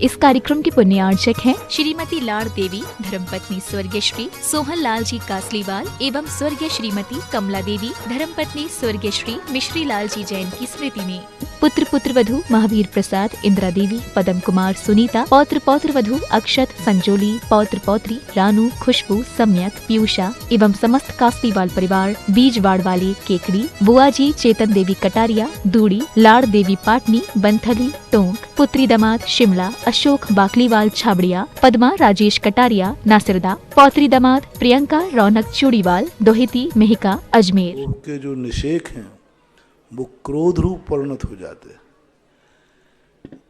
इस कार्यक्रम की पुण्यार्चक हैं श्रीमती लाड़ देवी, धर्मपत्नी स्वर्गीय श्री सोहन लाल जी कासलीवाल एवं स्वर्गीय श्रीमती कमला देवी, धर्मपत्नी स्वर्गीय श्री मिश्री लाल जी जैन की स्मृति में। पुत्र पुत्रवधू महावीर प्रसाद, इंदिरा देवी, पदम कुमार, सुनीता, पौत्र पौत्रवधू अक्षत, संजोली, पौत्र पौत्री रानू, खुशबू, सम्यक, पीयूषा एवं समस्त कासलीवाल परिवार, बीजवाड़ वाले केकड़ी, बुआ जी चेतन देवी कटारिया, दूड़ी, लाड़ देवी पाटनी, बंथली, टोंक, पुत्री दामाद शिमला, अशोक बाकलीवाल छाबड़िया, पद्मा राजेश कटारिया नासिरदा, पौत्री दामाद प्रियंका रौनक चूड़ीवाल, दोहिती मेहिका अजमेर। उनके जो निषेक हैं वो क्रोध रूप परिणत हो जाते हैं।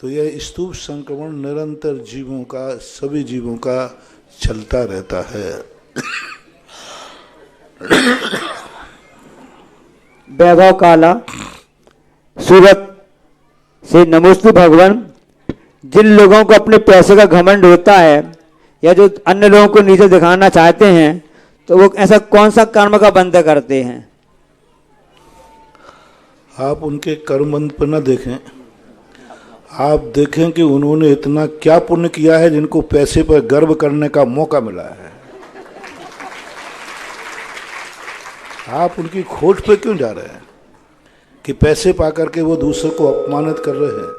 तो यह स्तूप संक्रमण निरंतर जीवों का, सभी जीवों का चलता रहता है। वैभव काला, सूरत से नमोस्तु भगवान। जिन लोगों को अपने पैसे का घमंड होता है या जो अन्य लोगों को नीचे दिखाना चाहते हैं, तो वो ऐसा कौन सा कर्म का बंध करते हैं? आप उनके कर्म बंध पर न देखें, आप देखें कि उन्होंने इतना क्या पुण्य किया है जिनको पैसे पर गर्व करने का मौका मिला है। आप उनकी खोट पे क्यों जा रहे हैं कि पैसे पाकर के वो दूसरे को अपमानित कर रहे हैं?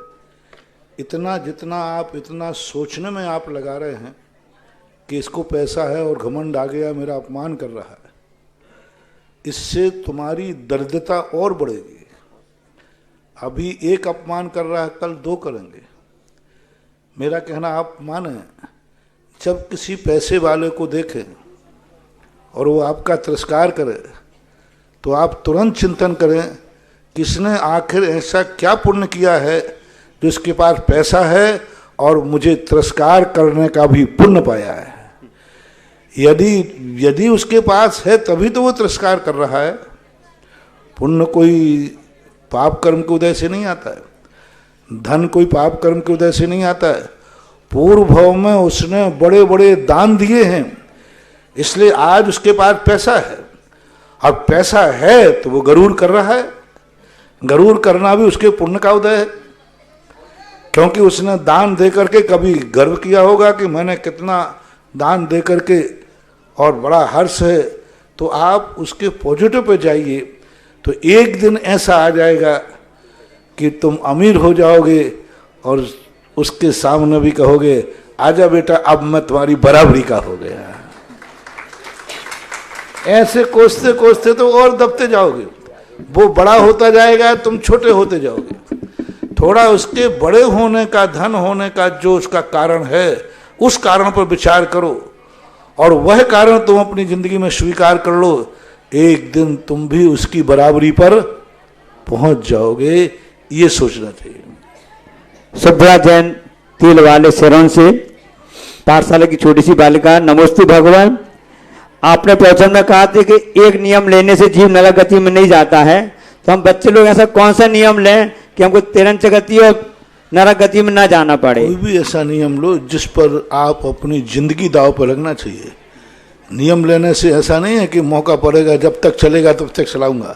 इतना जितना आप इतना सोचने में आप लगा रहे हैं कि इसको पैसा है और घमंड आ गया, मेरा अपमान कर रहा है, इससे तुम्हारी दरिद्रता और बढ़ेगी। अभी एक अपमान कर रहा है, कल दो करेंगे। मेरा कहना आप माने, जब किसी पैसे वाले को देखें और वो आपका तिरस्कार करे तो आप तुरंत चिंतन करें किसने आखिर ऐसा क्या पुण्य किया है जो इसके पास पैसा है और मुझे तिरस्कार करने का भी पुण्य पाया है। यदि उसके पास है तभी तो वो तिरस्कार कर रहा है। पुण्य कोई पाप कर्म के उदय से नहीं आता है, धन कोई पाप कर्म के उदय से नहीं आता है। पूर्व भाव में उसने बड़े बड़े दान दिए हैं, इसलिए आज उसके पास पैसा है। अब पैसा है तो वो गरूर कर रहा है। गरूर करना भी उसके पुण्य का उदय है, क्योंकि उसने दान दे करके कभी गर्व किया होगा कि मैंने कितना दान दे करके और बड़ा हर्ष है। तो आप उसके पॉजिटिव पे जाइए, तो एक दिन ऐसा आ जाएगा कि तुम अमीर हो जाओगे और उसके सामने भी कहोगे आजा बेटा अब मैं तुम्हारी बराबरी का हो गया। ऐसे कोसते कोसते तो और दबते जाओगे, वो बड़ा होता जाएगा, तुम छोटे होते जाओगे। थोड़ा उसके बड़े होने का, धन होने का जो उसका कारण है, उस कारण पर विचार करो और वह कारण तुम अपनी जिंदगी में स्वीकार कर लो। एक दिन तुम भी उसकी बराबरी पर पहुंच जाओगे, ये सोचना चाहिए। सुभ्रा जैन तिल वाले सिरोन से, पाठशाला की छोटी सी बालिका। नमोस्तु भगवान। आपने प्रवचन में कहा था कि एक नियम लेने से जीव नरक गति में नहीं जाता है, तो हम बच्चे लोग ऐसा कौन सा नियम लें कि हमको तिरंच गति और नरक गति में ना जाना पड़े? कोई भी ऐसा नियम लो जिस पर आप अपनी जिंदगी दाव पर लगना चाहिए। नियम लेने से ऐसा नहीं है कि मौका पड़ेगा जब तक चलेगा तब तक चलाऊंगा।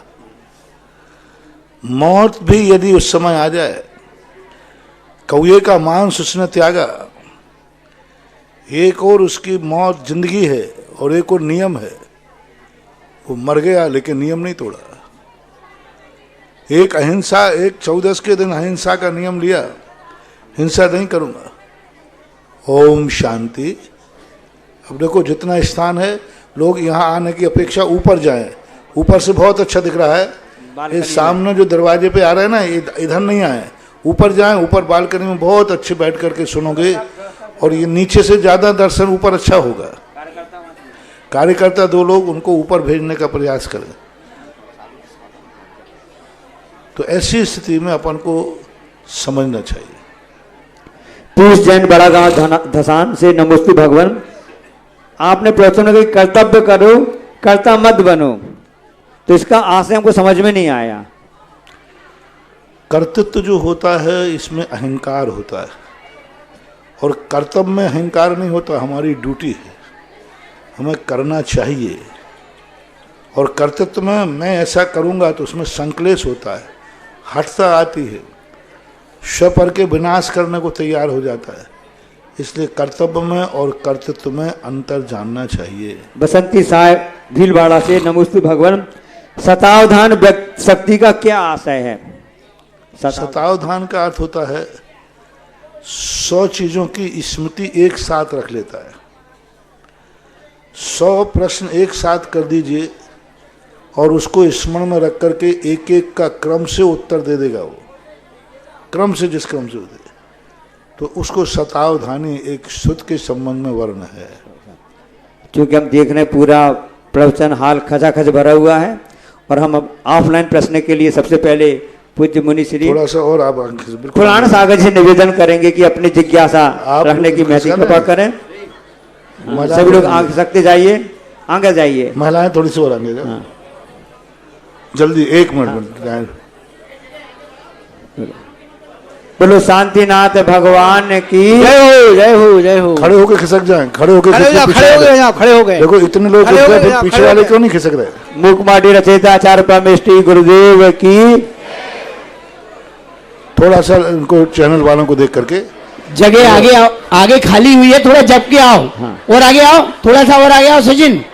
मौत भी यदि उस समय आ जाए, कौए का मांस उसने त्यागा, एक और उसकी मौत जिंदगी है और एक और नियम है। वो मर गया लेकिन नियम नहीं तोड़ा। एक अहिंसा, एक 14 के दिन अहिंसा का नियम लिया, हिंसा नहीं करूंगा। ओम शांति। अब देखो जितना स्थान है, लोग यहाँ आने की अपेक्षा ऊपर जाएं। ऊपर से बहुत अच्छा दिख रहा है, ये सामने जो दरवाजे पे आ रहे हैं ना, इधर नहीं आए, ऊपर जाएं। ऊपर बालकनी में बहुत अच्छे बैठ करके सुनोगे, और ये नीचे से ज्यादा दर्शन ऊपर अच्छा होगा। कार्यकर्ता 2 लोग, उनको ऊपर भेजने का प्रयास करें। तो ऐसी स्थिति में अपन को समझना चाहिए। पीयूष जैन बड़ा गांव धसान से, नमोस्तु भगवान। आपने प्रवचन में कर्तव्य करो, कर्ता मत बनो, तो इसका आशय हमको समझ में नहीं आया। कर्तृत्व जो होता है इसमें अहंकार होता है, और कर्तव्य में अहंकार नहीं होता। हमारी ड्यूटी है, हमें करना चाहिए। और कर्तृत्व में मैं ऐसा करूंगा तो उसमें संक्लेश होता है, हठता आती है, स्वपर के विनाश करने को तैयार हो जाता है। इसलिए कर्तव्य में और कर्तृत्व में अंतर जानना चाहिए। बसंती साहब भीलवाड़ा से, नमोस्तु भगवान। शतावधान शक्ति का क्या आशय है? शतावधान का अर्थ होता है 100 चीजों की स्मृति एक साथ रख लेता है। 100 प्रश्न एक साथ कर दीजिए और उसको स्मरण में रख करके एक एक का क्रम से उत्तर दे देगा। वो क्रम से जिस क्रम से दे, तो उसको शतावधानी एक शुद्ध के संबंध में वर्ण है। क्योंकि हम देख रहे हैं पूरा प्रवचन हाल खचाखच भरा हुआ है और हम अब ऑफलाइन प्रश्न के लिए सबसे पहले पूज्य मुनि श्री थोड़ा सा और आप पुराण सागर से निवेदन करेंगे कि अपनी जिज्ञासा रखने की महती कृपा करें। सभी लोग आगे सकते जाइए, आगे जाइए। महिलाएं थोड़ी सी और आगे जाओ। जल्दी 1 मिनट। बोलो शांतिनाथ भगवान की जय हो, जय हो, जय हो। खड़े होके खिसक जाएं, खड़े होके खड़े हो गए। देखो इतने लोग फिर पीछे वाले क्यों नहीं खिसक रहे? मुखमाटी रचयिता आचार्य परमेष्टि गुरुदेव की। थोड़ा सा इनको चैनल वालों को देख करके जगह आगे आओ, आगे खाली हुई है, थोड़ा जप के आओ। और आगे आओ, थोड़ा सा और आगे आओ। सचिन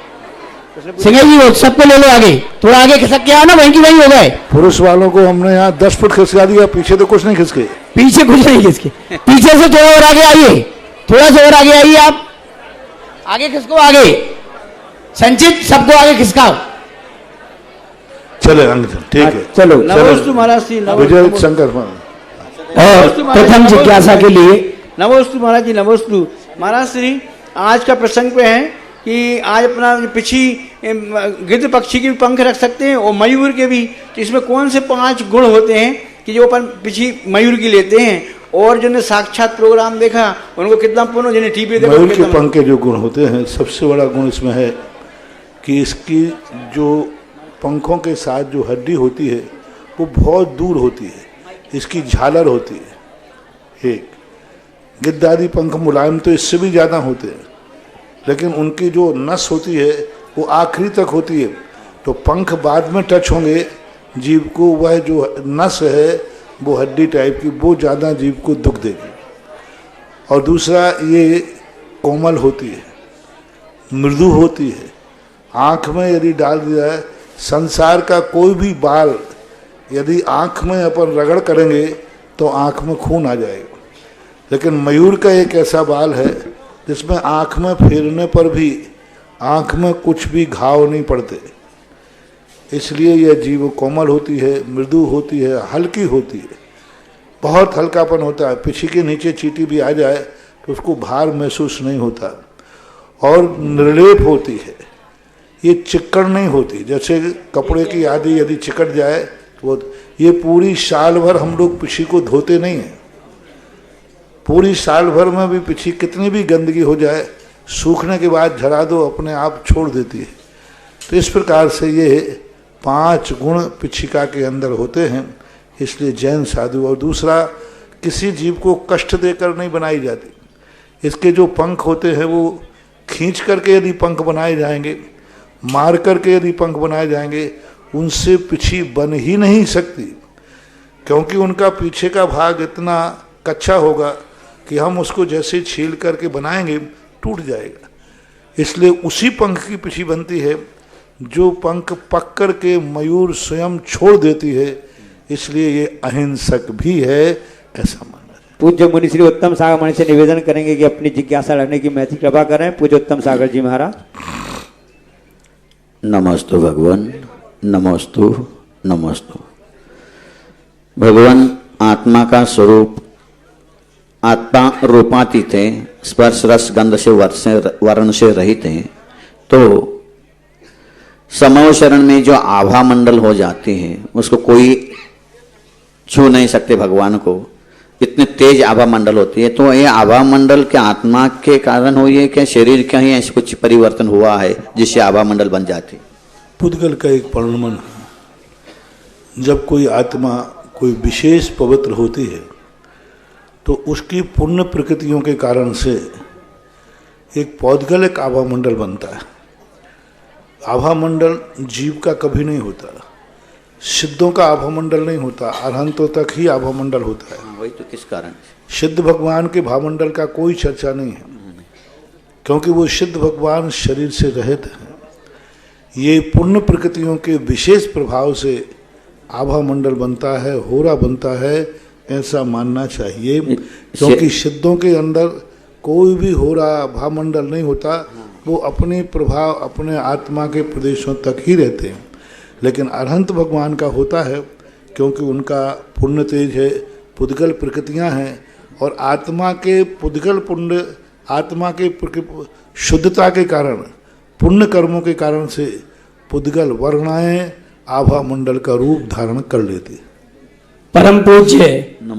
सिंह जी वो सबको ले लो आगे, थोड़ा आगे खिसक के आओ ना, वहीं की वहीं हो गए। पुरुष वालों को हमने यहाँ 10 फुट खिसका दिया, पीछे तो कुछ नहीं खिसके। पीछे कुछ नहीं खिसके, पीछे से थोड़ा और आगे आइए, थोड़ा सा और आगे आइए। आप आगे खिसको, आगे संचित सबको आगे खिसकाओ। चले अंग ठीक है, चलो। नमोस्तु महाराज जी, विजय शंकर। और प्रथम जिज्ञासा के लिए नमोस्तु महाराज जी, नमोस्तु महाराज श्री। आज का प्रसंग पे है कि आज अपना पिछी गिद्ध पक्षी के भी पंख रख सकते हैं और मयूर के भी, तो इसमें कौन से 5 गुण होते हैं कि जो अपन पिछी मयूर की लेते हैं? और जिन्हें साक्षात प्रोग्राम देखा उनको कितना पुण्य, जिन्हें टीवी देखा मयूर के पंख के जो गुण होते हैं, सबसे बड़ा गुण इसमें है कि इसकी जो पंखों के साथ जो हड्डी होती है वो बहुत दूर होती है, इसकी झालर होती है। एक गिद्ध आदि पंख मुलायम तो इससे भी ज़्यादा होते हैं, लेकिन उनकी जो नस होती है वो आखिरी तक होती है, तो पंख बाद में टच होंगे जीव को, वह जो नस है वो हड्डी टाइप की, वो ज़्यादा जीव को दुख देगी। और दूसरा ये कोमल होती है, मृदु होती है। आँख में यदि डाल दिया है, संसार का कोई भी बाल यदि आँख में अपन रगड़ करेंगे तो आँख में खून आ जाएगा, लेकिन मयूर का एक ऐसा बाल है जिसमें आँख में फेरने पर भी आँख में कुछ भी घाव नहीं पड़ते। इसलिए यह जीव कोमल होती है, मृदु होती है, हल्की होती है, बहुत हल्कापन होता है। पिछी के नीचे चींटी भी आ जाए तो उसको भार महसूस नहीं होता। और निर्लेप होती है, ये चिकन नहीं होती। जैसे कपड़े की आदि यदि चिकट जाए तो ये पूरी साल भर हम लोग पिछी को धोते नहीं हैं। पूरी साल भर में भी पिछी कितनी भी गंदगी हो जाए, सूखने के बाद झड़ा दो अपने आप छोड़ देती है। तो इस प्रकार से ये 5 गुण पिछिका के अंदर होते हैं, इसलिए जैन साधु। और दूसरा, किसी जीव को कष्ट देकर नहीं बनाई जाती। इसके जो पंख होते हैं वो खींच करके यदि पंख बनाए जाएंगे, मार करके यदि पंख बनाए जाएंगे, उनसे पिछी बन ही नहीं सकती, क्योंकि उनका पीछे का भाग इतना कच्चा होगा कि हम उसको जैसे छील करके बनाएंगे टूट जाएगा। इसलिए उसी पंख की पिछी बनती है जो पंख पक कर के मयूर स्वयं छोड़ देती है, इसलिए ये अहिंसक भी है, ऐसा मानना है। पूज्य मुनि श्री उत्तम सागर मणि से निवेदन करेंगे कि अपनी जिज्ञासा रखने की महती कृपा करें। पूज्य उत्तम सागर जी महाराज। नमस्तु भगवान, नमस्तु नमस्तु। भगवान आत्मा का स्वरूप आत्मा रूपातीत है, स्पर्श रस गंध से वर्ण से रहित है। तो समव शरण में जो आभा मंडल हो जाते हैं उसको कोई छू नहीं सकते भगवान को, इतने तेज आभा मंडल होती है। तो ये आभा मंडल के आत्मा के कारण हुई है क्या शरीर का ही ऐसे कुछ परिवर्तन हुआ है जिससे आभा मंडल बन जाती? पुद्गल का एक वर्णन है, जब कोई आत्मा कोई विशेष पवित्र होती है तो उसकी पुण्य प्रकृतियों के कारण से एक पौद्गलिक आभा मंडल बनता है। आभा मंडल जीव का कभी नहीं होता, सिद्धों का आभामंडल नहीं होता, अरहंतों तक ही आभामंडल होता है। वही तो किस कारण? सिद्ध भगवान के भावमंडल का कोई चर्चा नहीं है, क्योंकि वो सिद्ध भगवान शरीर से रहित हैं। ये पुण्य प्रकृतियों के विशेष प्रभाव से आभामंडल बनता है, होरा बनता है, ऐसा मानना चाहिए। क्योंकि सिद्धों के अंदर कोई भी होरा भावमंडल नहीं होता, वो अपने प्रभाव अपने आत्मा के प्रदेशों तक ही रहते हैं। लेकिन अरहंत भगवान का होता है, क्योंकि उनका पुण्य तेज है, पुद्गल प्रकृतियां हैं, और आत्मा के पुद्गल पुण्य, आत्मा के शुद्धता के कारण, पुण्य कर्मों के कारण से पुद्गल वर्णाएं आभा मंडल का रूप धारण कर लेती। परम पूज्य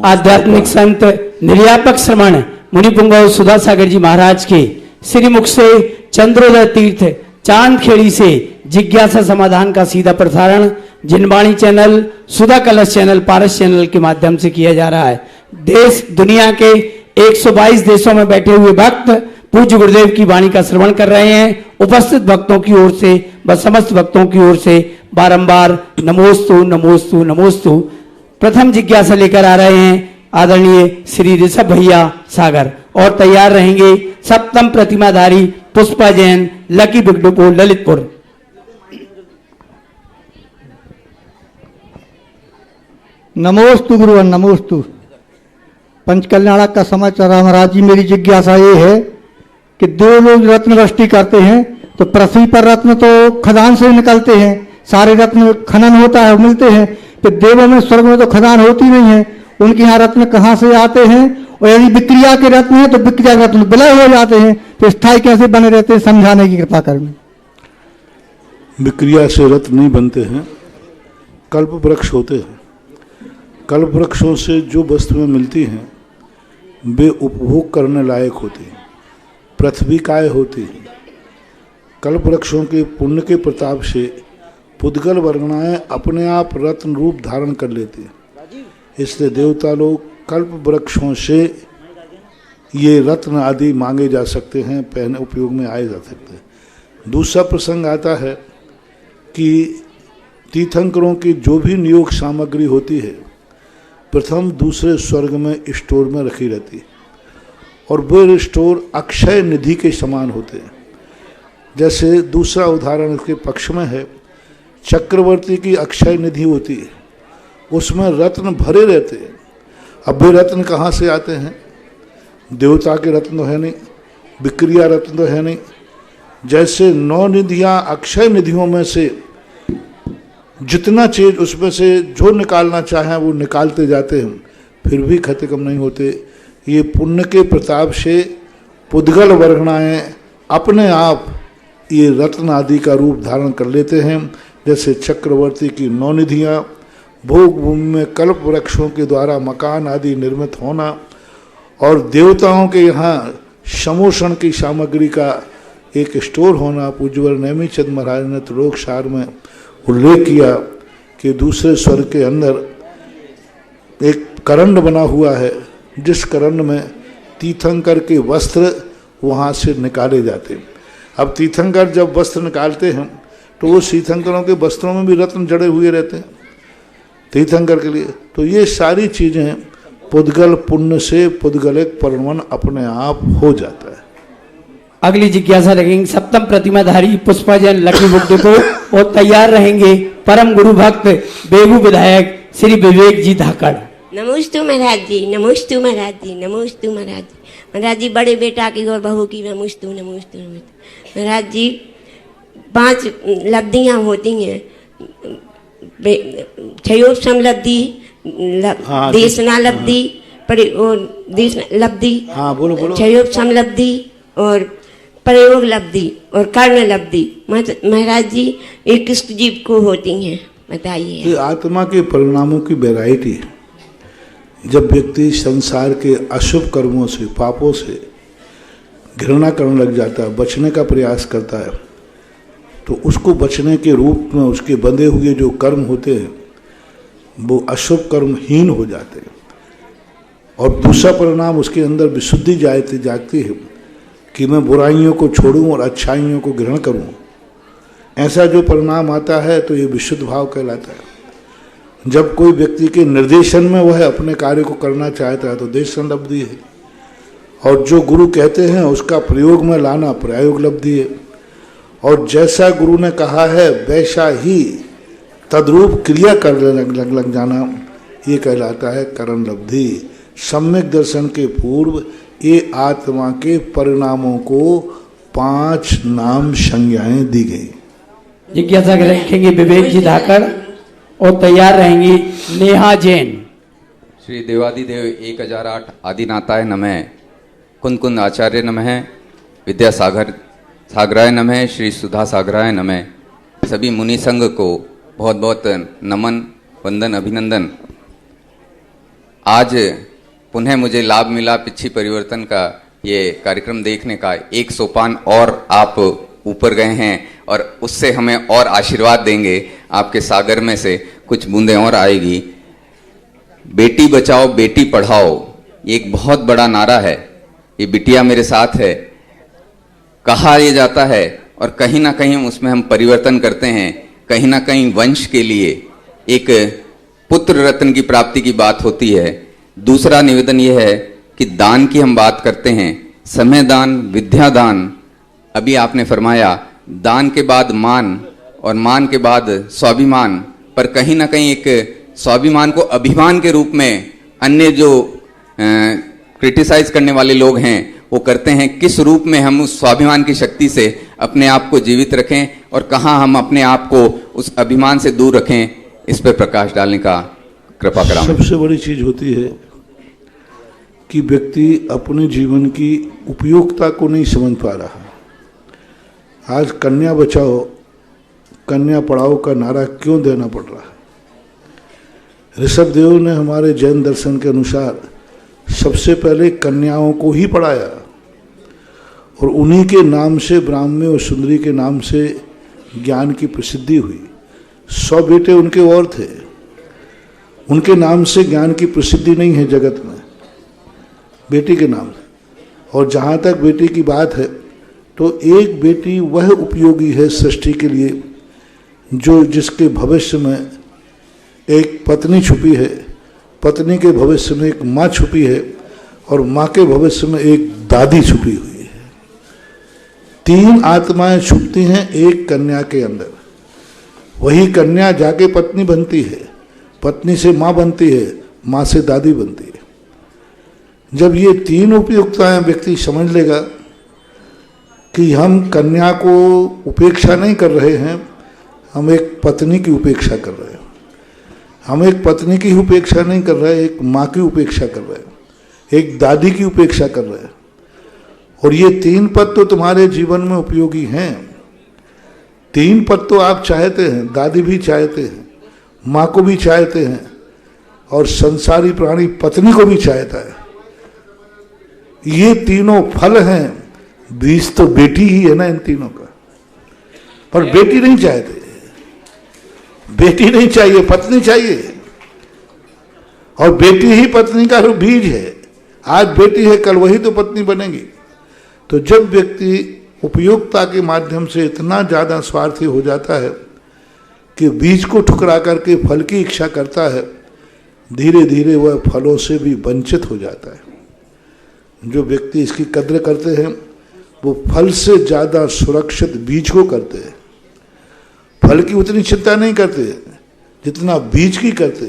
आध्यात्मिक संत निर्यापक श्रमण मुनिपुंगव सुधा सागर जी महाराज के श्रीमुख से चंद्रोदय तीर्थ चांदखेड़ी से जिज्ञासा समाधान का सीधा प्रसारण जिनवाणी चैनल, सुधा कलश चैनल, पारस चैनल के माध्यम से किया जा रहा है। देश दुनिया के 122 देशों में बैठे हुए भक्त पूज्य गुरुदेव की वाणी का श्रवण कर रहे हैं। उपस्थित भक्तों की ओर से व समस्त भक्तों की ओर से बारंबार नमोस्तु नमोस्तु नमोस्तु। प्रथम जिज्ञासा लेकर आ रहे हैं आदरणीय श्री ऋषभ भैया सागर, और तैयार रहेंगे सप्तम प्रतिमाधारी पुष्पा जैन, लकी बिगडुपुर, ललितपुर। नमोस्तु गुरुवन नमोस्तु। पंचकल्याणक का समाचार महाराज जी, मेरी जिज्ञासा ये है कि दो लोग रत्न वृष्टि करते हैं तो पृथ्वी पर रत्न तो खदान से निकलते हैं, सारे रत्न खनन होता है, मिलते हैं। फिर देवों में, स्वर्ग में तो खदान होती नहीं है, उनके यहाँ रत्न कहाँ से आते हैं? और यदि विक्रिया के रत्न है तो विक्रिया के रत्न विलय हो जाते हैं, तो स्थायी कैसे बने रहते हैं, समझाने की कृपा करें। विक्रिया से रत्न नहीं बनते हैं, कल्प वृक्ष होते हैं। कल्प वृक्षों से जो वस्तुएं मिलती हैं वे उपभोग करने लायक होती हैं, पृथ्वी काय होती है। कल्प वृक्षों के पुण्य के प्रताप से पुद्गल वर्णाएं अपने आप रत्न रूप धारण कर लेती हैं। इसलिए देवता लोग कल्प वृक्षों से ये रत्न आदि मांगे जा सकते हैं, पहने उपयोग में आए जा सकते हैं। दूसरा प्रसंग आता है कि तीर्थंकरों की जो भी नियोग सामग्री होती है प्रथम दूसरे स्वर्ग में स्टोर में रखी रहती है, और वे स्टोर अक्षय निधि के समान होते हैं। जैसे दूसरा उदाहरण इसके पक्ष में है, चक्रवर्ती की अक्षय निधि होती है, उसमें रत्न भरे रहते हैं। अब वे रत्न कहाँ से आते हैं? देवता के रत्न तो है नहीं, विक्रिया रत्न तो है नहीं। जैसे 9 निधियाँ अक्षय निधियों में से जितना चीज उसमें से जो निकालना चाहें वो निकालते जाते हैं, फिर भी खत्म नहीं होते। ये पुण्य के प्रताप से पुद्गल वर्णाएं अपने आप ये रत्न आदि का रूप धारण कर लेते हैं। जैसे चक्रवर्ती की 9 निधियाँ, भोग भूमि में कल्प वृक्षों के द्वारा मकान आदि निर्मित होना, और देवताओं के यहाँ समोषण की सामग्री का एक स्टोर होना। पूज्यवर नेमीचंद महाराज ने त्रिलोकसार में उल्लेख किया कि दूसरे स्वर्ग के अंदर एक करंड बना हुआ है, जिस करंड में तीर्थंकर के वस्त्र वहाँ से निकाले जाते हैं। अब तीर्थंकर जब वस्त्र निकालते हैं तो वो तीर्थंकरों के वस्त्रों में भी रत्न जड़े हुए रहते हैं तीर्थंकर के लिए। तो ये सारी चीज़ें पुद्गल पुण्य से पुद्गलिक परिणमन अपने आप हो जाता है। अगली जिज्ञासा रखेंगे सप्तम प्रतिमाधारी पुष्पा जैन, लकी बुक को, और तैयार रहेंगे परम गुरु भक्त बेगू विधायक श्री विवेक जी धाकड़। नमोस्तु महाराज जी, नमोस्तु महाराज जी, नमोस्तु महाराज जी। महाराज जी बड़े बेटा की और बहू की नमोस्तु नमोस्तु नमोस्तु। महाराज जी 5 लब्धियाँ होती हैं, क्षयोप समलब्धि, देशना लब्धि, लब्धि, क्षयोप समलब्धि और प्रयोग लब्धि और कर्ण लब्धि। महाराज जी ये किस जीव को होती हैं बताइए। ये आत्मा के परिणामों की वैरायटी है। जब व्यक्ति संसार के अशुभ कर्मों से, पापों से घृणा करने लग जाता है, बचने का प्रयास करता है, तो उसको बचने के रूप में उसके बंधे हुए जो कर्म होते हैं वो अशुभ कर्महीन हो जाते हैं। और दूसरा परिणाम उसके अंदर विशुद्धि जागती है कि मैं बुराइयों को छोड़ूं और अच्छाइयों को ग्रहण करूं। ऐसा जो परिणाम आता है तो ये विशुद्ध भाव कहलाता है। जब कोई व्यक्ति के निर्देशन में वह अपने कार्य को करना चाहता है तो देशन लब्धि है, और जो गुरु कहते हैं उसका प्रयोग में लाना प्रयोग लब्धि है, और जैसा गुरु ने कहा है वैसा ही तद्रूप क्रिया कर लग जाना, ये कहलाता है करण लब्धि। सम्यक दर्शन के पूर्व ये आत्मा के परिणामों को 5 नाम संज्ञाएं दी गई। जिज्ञासा रखेंगे विवेक जी धाकड़ और तैयार रहेंगी नेहा जैन। श्री देवादिदेव 1008 आदिनाथाय नमः, कुंद कुंद आचार्य नमः, विद्यासागर सागराय नमः, श्री सुधा सागराय नमः। सभी मुनि संघ को बहुत बहुत नमन, वंदन, अभिनंदन। आज पुनः मुझे लाभ मिला पिछी परिवर्तन का ये कार्यक्रम देखने का। एक सोपान और आप ऊपर गए हैं और उससे हमें और आशीर्वाद देंगे। आपके सागर में से कुछ बूंदें और आएगी। बेटी बचाओ बेटी पढ़ाओ ये एक बहुत बड़ा नारा है। ये बिटिया मेरे साथ है, कहा यह जाता है, और कहीं ना कहीं उसमें हम परिवर्तन करते हैं। कहीं ना कहीं वंश के लिए एक पुत्र रत्न की प्राप्ति की बात होती है। दूसरा निवेदन यह है कि दान की हम बात करते हैं, समय दान, विद्या दान। अभी आपने फरमाया दान के बाद मान और मान के बाद स्वाभिमान, पर कहीं ना कहीं एक स्वाभिमान को अभिमान के रूप में अन्य जो क्रिटिसाइज करने वाले लोग हैं वो करते हैं। किस रूप में हम उस स्वाभिमान की शक्ति से अपने आप को जीवित रखें और कहाँ हम अपने आप को उस अभिमान से दूर रखें, इस पर प्रकाश डालने का कृपा करें। सबसे बड़ी चीज होती है कि व्यक्ति अपने जीवन की उपयोगिता को नहीं समझ पा रहा। आज कन्या बचाओ कन्या पढ़ाओ का नारा क्यों देना पड़ रहा है? ऋषभदेव ने हमारे जैन दर्शन के अनुसार सबसे पहले कन्याओं को ही पढ़ाया, और उन्हीं के नाम से ब्राह्मणी और सुंदरी के नाम से ज्ञान की प्रसिद्धि हुई। 100 बेटे उनके और थे, उनके नाम से ज्ञान की प्रसिद्धि नहीं है जगत में, बेटी के नाम से। और जहाँ तक बेटी की बात है तो एक बेटी वह उपयोगी है सृष्टि के लिए जो जिसके भविष्य में एक पत्नी छुपी है, पत्नी के भविष्य में एक माँ छुपी है, और माँ के भविष्य में एक दादी छुपी हुई है। 3 आत्माएं छुपती हैं एक कन्या के अंदर। वही कन्या जाके पत्नी बनती है, पत्नी से माँ बनती है, माँ से दादी बनती है। जब ये 3 उपयुक्तताएं व्यक्ति समझ लेगा कि हम कन्या को उपेक्षा नहीं कर रहे हैं, हम एक पत्नी की उपेक्षा कर रहे हैं। हम एक पत्नी की उपेक्षा नहीं कर रहे, एक माँ की उपेक्षा कर रहे हैं, एक दादी की उपेक्षा कर रहे हैं। और ये 3 पद तो तुम्हारे जीवन में उपयोगी हैं। 3 पद तो आप चाहते हैं, दादी भी चाहते हैं, माँ को भी चाहते हैं, और संसारी प्राणी पत्नी को भी चाहता है। ये तीनों फल हैं, बीज तो बेटी ही है ना इन तीनों का। पर बेटी नहीं चाहते, बेटी नहीं चाहिए, पत्नी चाहिए। और बेटी ही पत्नी का बीज है। आज बेटी है, कल वही तो पत्नी बनेगी। तो जब व्यक्ति उपयोगिता के माध्यम से इतना ज़्यादा स्वार्थी हो जाता है कि बीज को ठुकरा करके फल की इच्छा करता है, धीरे धीरे वह फलों से भी वंचित हो जाता है। जो व्यक्ति इसकी कद्र करते हैं वो फल से ज़्यादा सुरक्षित बीज को करते हैं। फल की उतनी चिंता नहीं करते जितना बीज की करते।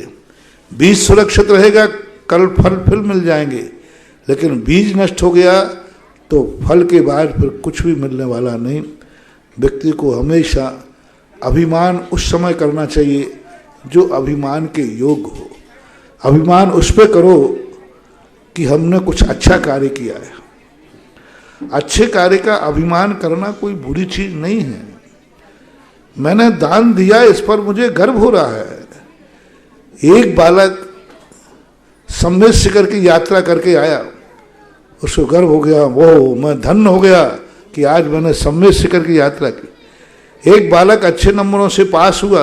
बीज सुरक्षित रहेगा, कल फल फिर मिल जाएंगे, लेकिन बीज नष्ट हो गया तो फल के बाद फिर कुछ भी मिलने वाला नहीं। व्यक्ति को हमेशा अभिमान उस समय करना चाहिए जो अभिमान के योग्य हो। अभिमान उस पर करो कि हमने कुछ अच्छा कार्य किया है। अच्छे कार्य का अभिमान करना कोई बुरी चीज नहीं है। मैंने दान दिया, इस पर मुझे गर्व हो रहा है। एक बालक सम्मेद शिखर की यात्रा करके आया, उसको गर्व हो गया, वो मैं धन्य हो गया कि आज मैंने सम्मेद शिखर की यात्रा की। एक बालक अच्छे नंबरों से पास हुआ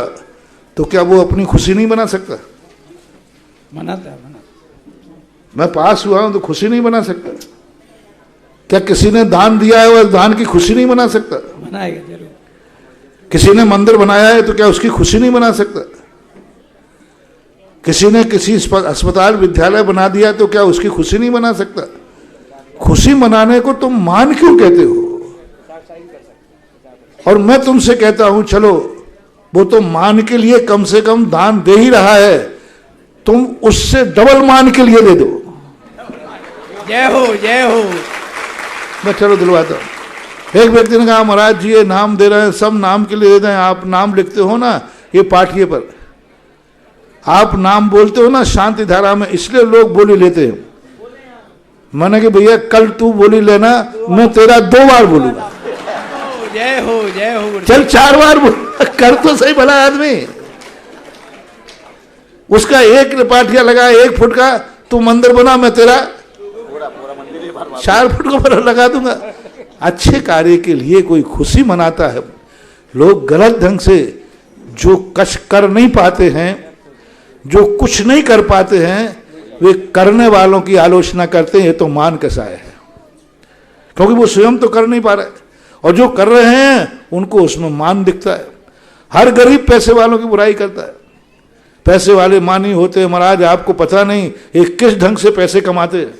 तो क्या वो अपनी खुशी नहीं बना सकता? मनाता। मैं पास हुआ हूं तो खुशी नहीं बना सकता? क्या किसी ने दान दिया है वह दान की खुशी नहीं बना सकता? मनाएगा जरूर। किसी किसी ने मंदिर बनाया है तो क्या उसकी खुशी नहीं बना सकता? किसी ने किसी अस्पताल विद्यालय बना दिया तो क्या उसकी खुशी नहीं मना सकता? खुशी मनाने को तुम मान क्यों कहते हो? और मैं तुमसे कहता हूं चलो वो तो मान के लिए कम से कम दान दे ही रहा है, तुम उससे डबल मान के लिए दे दो। जय हो जय हो। मैं चलो दिलवाता हूं। एक व्यक्ति ने कहा महाराज जी ये नाम दे रहे हैं, सब नाम के लिए दे रहे हैं, आप नाम लिखते हो ना ये पाठिए पर, आप नाम बोलते हो ना शांति धारा में, इसलिए लोग बोली लेते हैं। मैंने कि भैया कल तू बोली लेना, मैं तेरा 2 बार बोलूंगा। जय हो चल 4 बार बोल, कर तो सही भला आदमी। उसका एक पाठिया लगा 1 फुट का, तू मंदिर बना, मैं तेरा 4 फुट को लगा दूंगा। अच्छे कार्य के लिए कोई खुशी मनाता है। लोग गलत ढंग से जो कश कर नहीं पाते हैं, जो कुछ नहीं कर पाते हैं, वे करने वालों की आलोचना करते हैं, ये तो मान कसाय है, क्योंकि वो स्वयं तो कर नहीं पा रहे, और जो कर रहे हैं उनको उसमें मान दिखता है। हर गरीब पैसे वालों की बुराई करता है। पैसे वाले मानी होते हैं, महाराज आपको पता नहीं ये किस ढंग से पैसे कमाते हैं,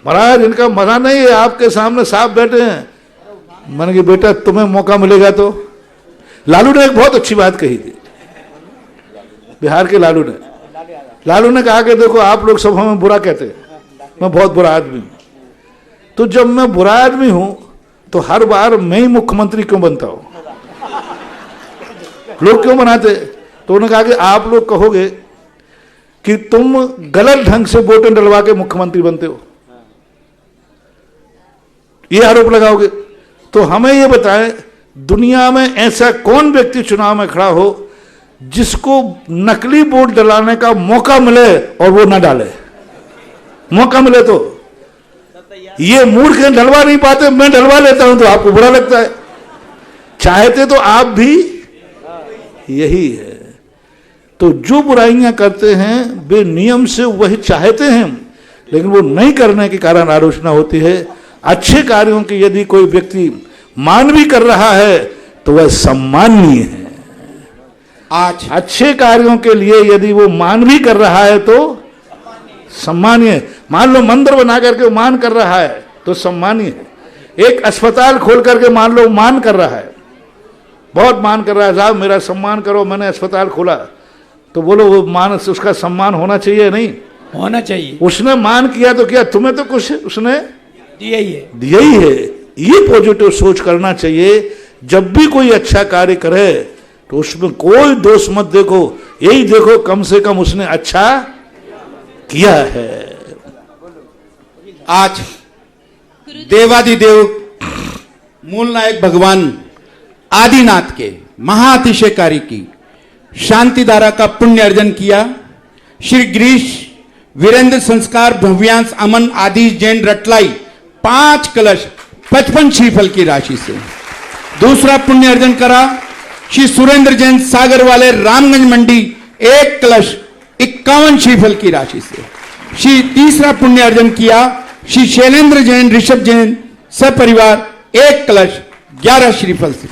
महाराज इनका मजा नहीं है, आपके सामने साफ बैठे हैं। मैंने कहा बेटा तुम्हें मौका मिलेगा तो। लालू ने एक बहुत अच्छी बात कही थी, बिहार के लालू ने कहा कि देखो आप लोग सब हमें बुरा कहते हैं, मैं बहुत बुरा आदमी हूं, तो जब मैं बुरा आदमी हूं तो हर बार मैं ही मुख्यमंत्री क्यों बनता हूं? लोग क्यों बनाते? तो उन्होंने कहा कि आप लोग कहोगे कि तुम गलत ढंग से वोटें डलवा के मुख्यमंत्री बनते हो, ये आरोप लगाओगे, तो हमें ये बताएं दुनिया में ऐसा कौन व्यक्ति चुनाव में खड़ा हो जिसको नकली वोट डलाने का मौका मिले और वो ना डाले? मौका मिले तो ये मूर्ख डलवा नहीं पाते, मैं डलवा लेता हूं तो आपको बुरा लगता है। चाहते तो आप भी यही है। तो जो बुराइयां करते हैं वे नियम से वही चाहते हैं, लेकिन वो नहीं करने के कारण आलोचना होती है। अच्छे कार्यों की यदि कोई व्यक्ति मान भी कर रहा है तो वह सम्माननीय है। आज अच्छे कार्यों के लिए यदि वो मान भी कर रहा है तो सम्मानीय। मान लो मंदिर बना करके मान कर रहा है तो सम्मानीय है। एक अस्पताल खोल करके मान लो मान कर रहा है, बहुत मान कर रहा है, साहब मेरा सम्मान करो मैंने अस्पताल खोला, तो बोलो वो मान से उसका सम्मान होना चाहिए? नहीं होना चाहिए। उसने मान किया तो क्या, तुम्हें तो कुछ उसने दिया ही है, दिया ही है। ये पॉजिटिव सोच करना चाहिए। जब भी कोई अच्छा कार्य करे तो उसमें कोई दोष मत देखो, यही देखो कम से कम उसने अच्छा किया है। आज देवादिदेव मूल नायक भगवान आदिनाथ के महाअतिशयकारी की शांति धारा का पुण्य अर्जन किया। श्री गिरीश वीरेंद्र संस्कार भव्यांश अमन आदि जैन रटलाई 5 कलश 55 श्रीफल की राशि से। दूसरा पुण्य अर्जन करा श्री सुरेंद्र जैन सागर वाले रामगंज मंडी 1 कलश 51 श्रीफल की राशि से। श्री तीसरा पुण्य अर्जन किया श्री शैलेंद्र जैन ऋषभ जैन सपरिवार 1 कलश 11 श्रीफल से।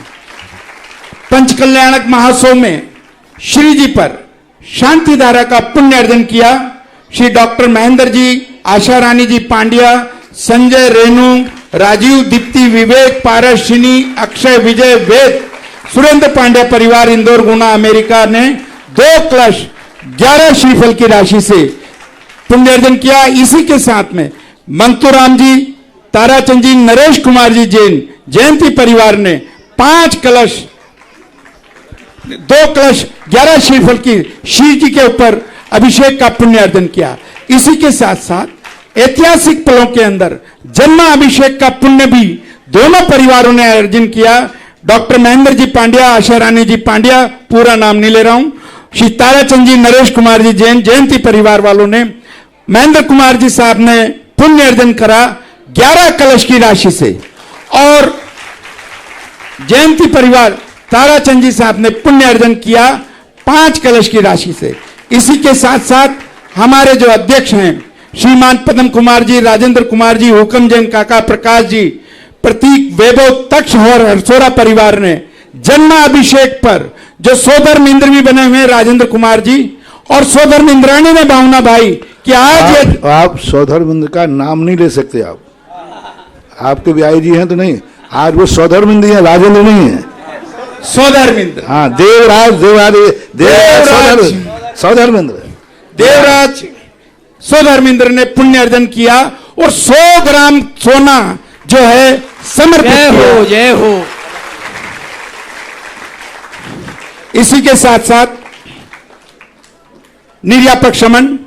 पंचकल्याणक महोत्सव में श्री जी पर शांति धारा का पुण्य अर्जन किया श्री डॉक्टर महेंद्र जी, आशा रानी जी पांड्या, संजय, रेणु, राजीव, दीप्ति, विवेक, पारसिनी, अक्षय, विजय, वेद, सुरेंद्र पांड्या परिवार इंदौर गुना अमेरिका ने 2 कलश 11 श्रीफल की राशि से पुण्य अर्जन किया। इसी के साथ में मंतुराम जी, ताराचंद जी, नरेश कुमार जी जैन जयंती परिवार ने 5 कलश 2 कलश 11 श्रीफल की श्री जी के ऊपर अभिषेक का पुण्य अर्जन किया। इसी के साथ साथ ऐतिहासिक पलों के अंदर जन्म अभिषेक का पुण्य भी दोनों परिवारों ने अर्जन किया। डॉक्टर महेंद्र जी पांड्या, आशा रानी जी पांड्या, पूरा नाम नहीं ले रहा हूं, श्री ताराचंद जी, नरेश कुमार जी जैन जयंती परिवार वालों ने, महेंद्र कुमार जी साहब ने पुण्य अर्जन करा 11 कलश की राशि से, और जयंती परिवार ताराचंद जी साहब ने पुण्य अर्जन किया 5 कलश की राशि से। इसी के साथ साथ हमारे जो अध्यक्ष हैं श्रीमान पद्म कुमार जी, राजेंद्र कुमार जी, हुकम जैन काका, प्रकाश जी, प्रतीक, वैभव, तक्ष और हरसोरा परिवार ने जन्म अभिषेक पर जो सोधर्म इंद्र भी बने हुए राजेंद्र कुमार जी और सोधर्म इंद्राणी ने भावना भाई कि आज ये आप सौधर्मिंद्र का नाम नहीं ले सकते। आप आपके ब्याई जी हैं तो नहीं, आज वो सौधर्मिंद्र हैं, राजेंद्र नहीं है। सोधर्मिंद्र, हाँ, देवराज सौधर्मिंद्र देवराज सोधर्मिंद्र ने पुण्य अर्जन किया और 100 ग्राम सोना जो है समर्पित किया। जय हो। इसी के साथ साथ निर्यापक शमन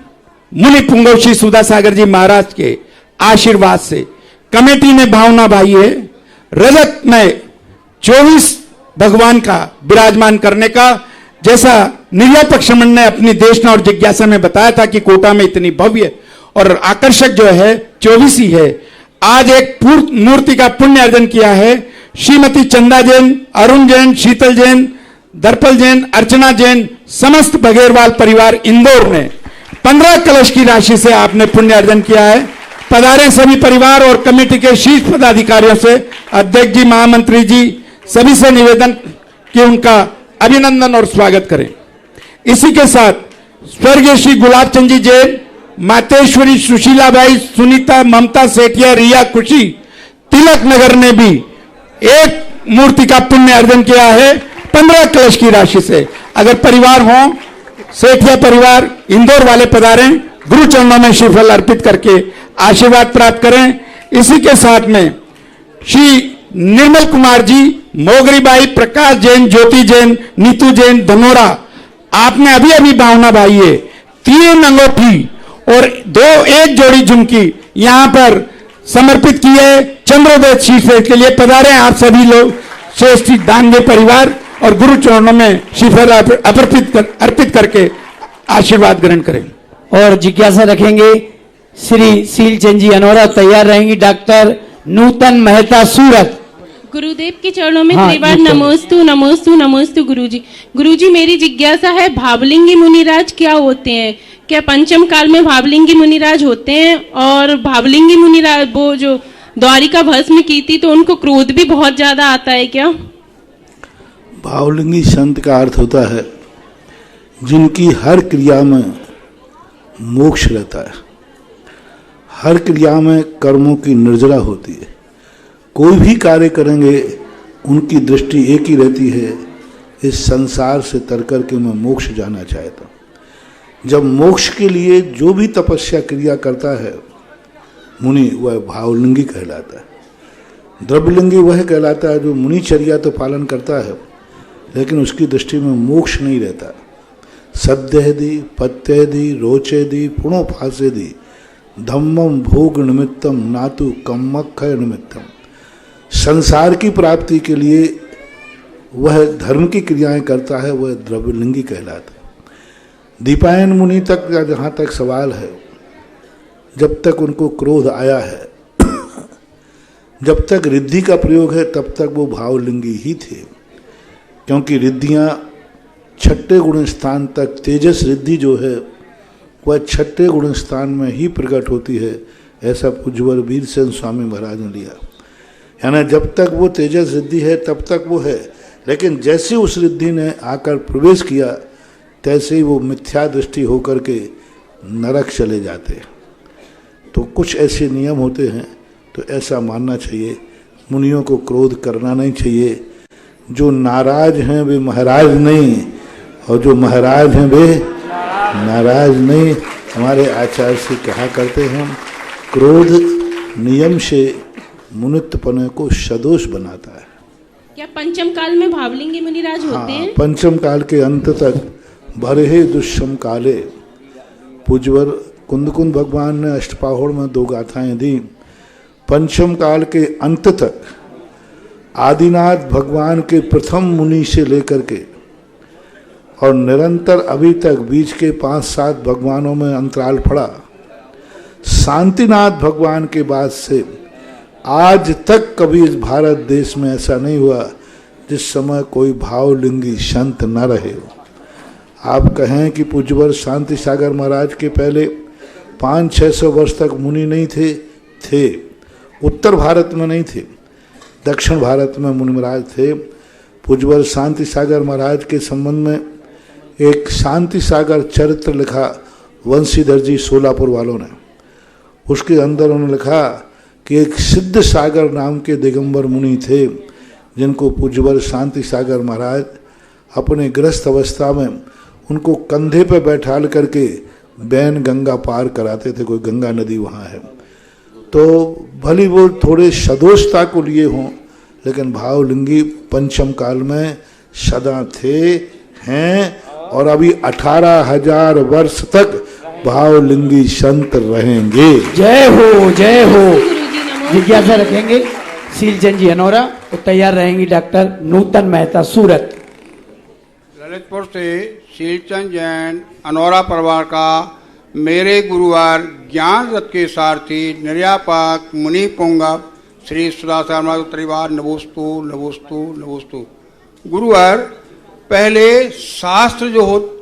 मुनि पुंगव श्री सुधा सागर जी महाराज के आशीर्वाद से कमेटी ने भावना भाई है रजत में 24 भगवान का विराजमान करने का, जैसा निर्यापक शमन ने अपनी देशना और जिज्ञासा में बताया था कि कोटा में इतनी भव्य और आकर्षक जो है 24 ही है। आज एक मूर्ति का पुण्य अर्जन किया है। श्रीमती चंदा जैन, अरुण जैन, शीतल जैन, दर्पल जैन, अर्चना जैन, समस्त बघेरवाल परिवार इंदौर ने 15 कलश की राशि से आपने पुण्य अर्जन किया है। पधारे सभी परिवार और कमेटी के शीर्ष पदाधिकारियों से, अध्यक्ष जी, महामंत्री जी, सभी से निवेदन कि उनका अभिनंदन और स्वागत करें। इसी के साथ स्वर्गीय श्री गुलाब चंद जी जैन, मातेश्वरी सुशीलाबाई, सुनीता, ममता सेठिया, रिया खुशी, तिलक नगर ने भी एक मूर्ति का पुण्य अर्जन किया है 15 कलश की राशि से। अगर परिवार हो, सेठिया परिवार इंदौर वाले पधारें, गुरु चरणों में श्रीफल अर्पित करके आशीर्वाद प्राप्त करें। इसी के साथ में श्री निर्मल कुमार जी, मोगरीबाई, प्रकाश जैन, ज्योति जैन, नीतू जैन, धनोरा, आपने अभी अभी भावना भाई है 3 अंगूठी और 1 जोड़ी झुमकी यहां पर समर्पित की है चंद्रोदय श्रीफल के लिए। पधारे आप सभी लोग, श्रेष्ठ दानवे परिवार, और गुरु चरणों में श्रीफल अर्पित करके आशीर्वाद ग्रहण करें। और जिज्ञासा रखेंगे श्री सीलचंद जी अनोरा, तैयार रहेंगी डॉक्टर नूतन मेहता सूरत। गुरुदेव के चरणों में हाँ, त्रिवार नमोस्तु नमोस्तु नमोस्तु गुरुजी। गुरुजी, मेरी जिज्ञासा है, भावलिंगी मुनिराज क्या होते हैं? क्या पंचम काल में भावलिंगी मुनिराज होते हैं? और भावलिंगी मुनिराज वो जो द्वारिका भस्म की थी तो उनको क्रोध भी बहुत ज्यादा आता है क्या? भावलिंगी संत का अर्थ होता है जिनकी हर क्रिया में मोक्ष रहता है, हर क्रिया में कर्मों की निर्जरा होती है। कोई भी कार्य करेंगे उनकी दृष्टि एक ही रहती है, इस संसार से तर कर के मैं मोक्ष जाना चाहता हूँ। जब मोक्ष के लिए जो भी तपस्या क्रिया करता है मुनि, वह भावलिंगी कहलाता है। द्रव्यलिंगी वह कहलाता है जो मुनिचर्या तो पालन करता है लेकिन उसकी दृष्टि में मोक्ष नहीं रहता। सद्यहदि पत्यहदि रोचेदि पुणोपासेदि धम्मम भोग निमित्तम नातु कम्मक्षय निमित्तम। संसार की प्राप्ति के लिए वह धर्म की क्रियाएं करता है, वह द्रव्यलिंगी कहलाता है। दीपायन मुनि तक का जहाँ तक सवाल है, जब तक उनको क्रोध आया है, जब तक रिद्धि का प्रयोग है तब तक वो भावलिंगी ही थे, क्योंकि रिद्धियाँ 6ठे गुण स्थान तक, तेजस रिद्धि जो है वह 6ठे गुण स्थान में ही प्रकट होती है, ऐसा पूज्यवर वीरसेन स्वामी महाराज ने लिया। यानी जब तक वो तेजस रिद्धि है तब तक वो है, लेकिन जैसे उस रिद्धि ने आकर प्रवेश किया तैसे ही वो मिथ्या दृष्टि होकर के नरक चले जाते हैं। तो कुछ ऐसे नियम होते हैं, तो ऐसा मानना चाहिए, मुनियों को क्रोध करना नहीं चाहिए। जो नाराज हैं वे महाराज नहीं, और जो महाराज हैं वे नाराज नहीं। हमारे आचार्य से कहा करते हैं, क्रोध नियम से मुनित्वपने को सदोष बनाता है। क्या पंचम काल में भावलिंगी मुनिराज होते हैं? पंचम काल के अंत तक भरे दुष्यम काले, पूज्यवर कुंदकुंद भगवान ने अष्टपाहुड़ में 2 गाथाएं दी। पंचम काल के अंत तक आदिनाथ भगवान के प्रथम मुनि से लेकर के और निरंतर अभी तक बीच के 5-7 भगवानों में अंतराल पड़ा, शांतिनाथ भगवान के बाद से आज तक कभी इस भारत देश में ऐसा नहीं हुआ जिस समय कोई भावलिंगी संत न रहे हो। आप कहें कि पूज्यवर शांति सागर महाराज के पहले 500-600 वर्ष तक मुनि नहीं थे, उत्तर भारत में नहीं थे, दक्षिण भारत में मुनि महाराज थे। पूज्यवर शांति सागर महाराज के संबंध में एक शांति सागर चरित्र लिखा वंशीधर जी सोलापुर वालों ने। उसके अंदर उन्होंने लिखा कि एक सिद्ध सागर नाम के दिगंबर मुनि थे, जिनको पूज्यवर शांति सागर महाराज अपने गृहस्थ अवस्था में उनको कंधे पर बैठाल करके बैन गंगा पार कराते थे। कोई गंगा नदी वहाँ है, तो भली वो थोड़े सदोषता को लिए हों, लेकिन भावलिंगी पंचम काल में सदा थे, हैं, और अभी 18,000 वर्ष तक भावलिंगी संत रहेंगे। जय हो जय हो। जिज्ञासा रखेंगे शीलचंद जी अनोरा, और तैयार रहेंगी डॉक्टर नूतन मेहता सूरत। ललितपुर से शीलचंद जैन अनोरा परिवार का मेरे गुरुवार ज्ञान रथ के सारथी निर्यापक मुनि पुंगव श्री सुधासागर महाराज परिवार नमोस्तु नमोस्तु नमोस्तु। गुरुवार पहले शास्त्र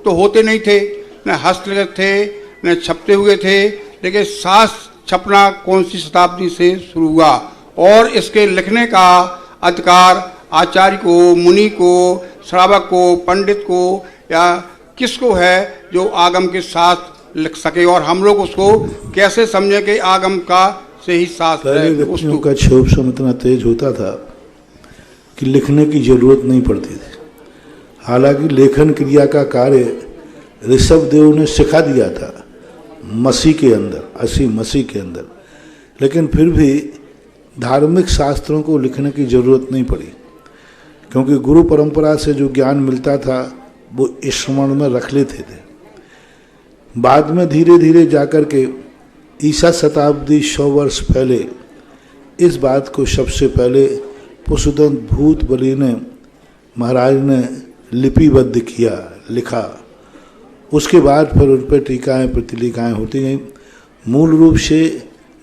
तो होते नहीं थे, न हस्तलिखित थे, न छपते हुए थे, लेकिन शास्त्र छपना कौन सी शताब्दी से शुरू हुआ, और इसके लिखने का अधिकार आचार्य को, मुनि को, श्रावक को, पंडित को या किसको है जो आगम के साथ लिख सके, और हम लोग उसको कैसे समझें कि आगम का से ही शास्त्र है। व्यक्तियों का क्षोभ सम इतना तेज होता था कि लिखने की जरूरत नहीं पड़ती थी। हालांकि लेखन क्रिया का कार्य ऋषभ देव ने सिखा दिया था मसीह के अंदर, असी मसीह के अंदर, लेकिन फिर भी धार्मिक शास्त्रों को लिखने की जरूरत नहीं पड़ी, क्योंकि गुरु परंपरा से जो ज्ञान मिलता था वो स्मरण में रख लेते थे। बाद में धीरे धीरे जाकर के ईसा शताब्दी 100 वर्ष पहले इस बात को सबसे पहले पुष्पदंत भूत बलि ने महाराज ने लिपिबद्ध किया, लिखा। उसके बाद फिर उन पर टीकाएँ प्रतिलिकाएँ होती गईं। मूल रूप से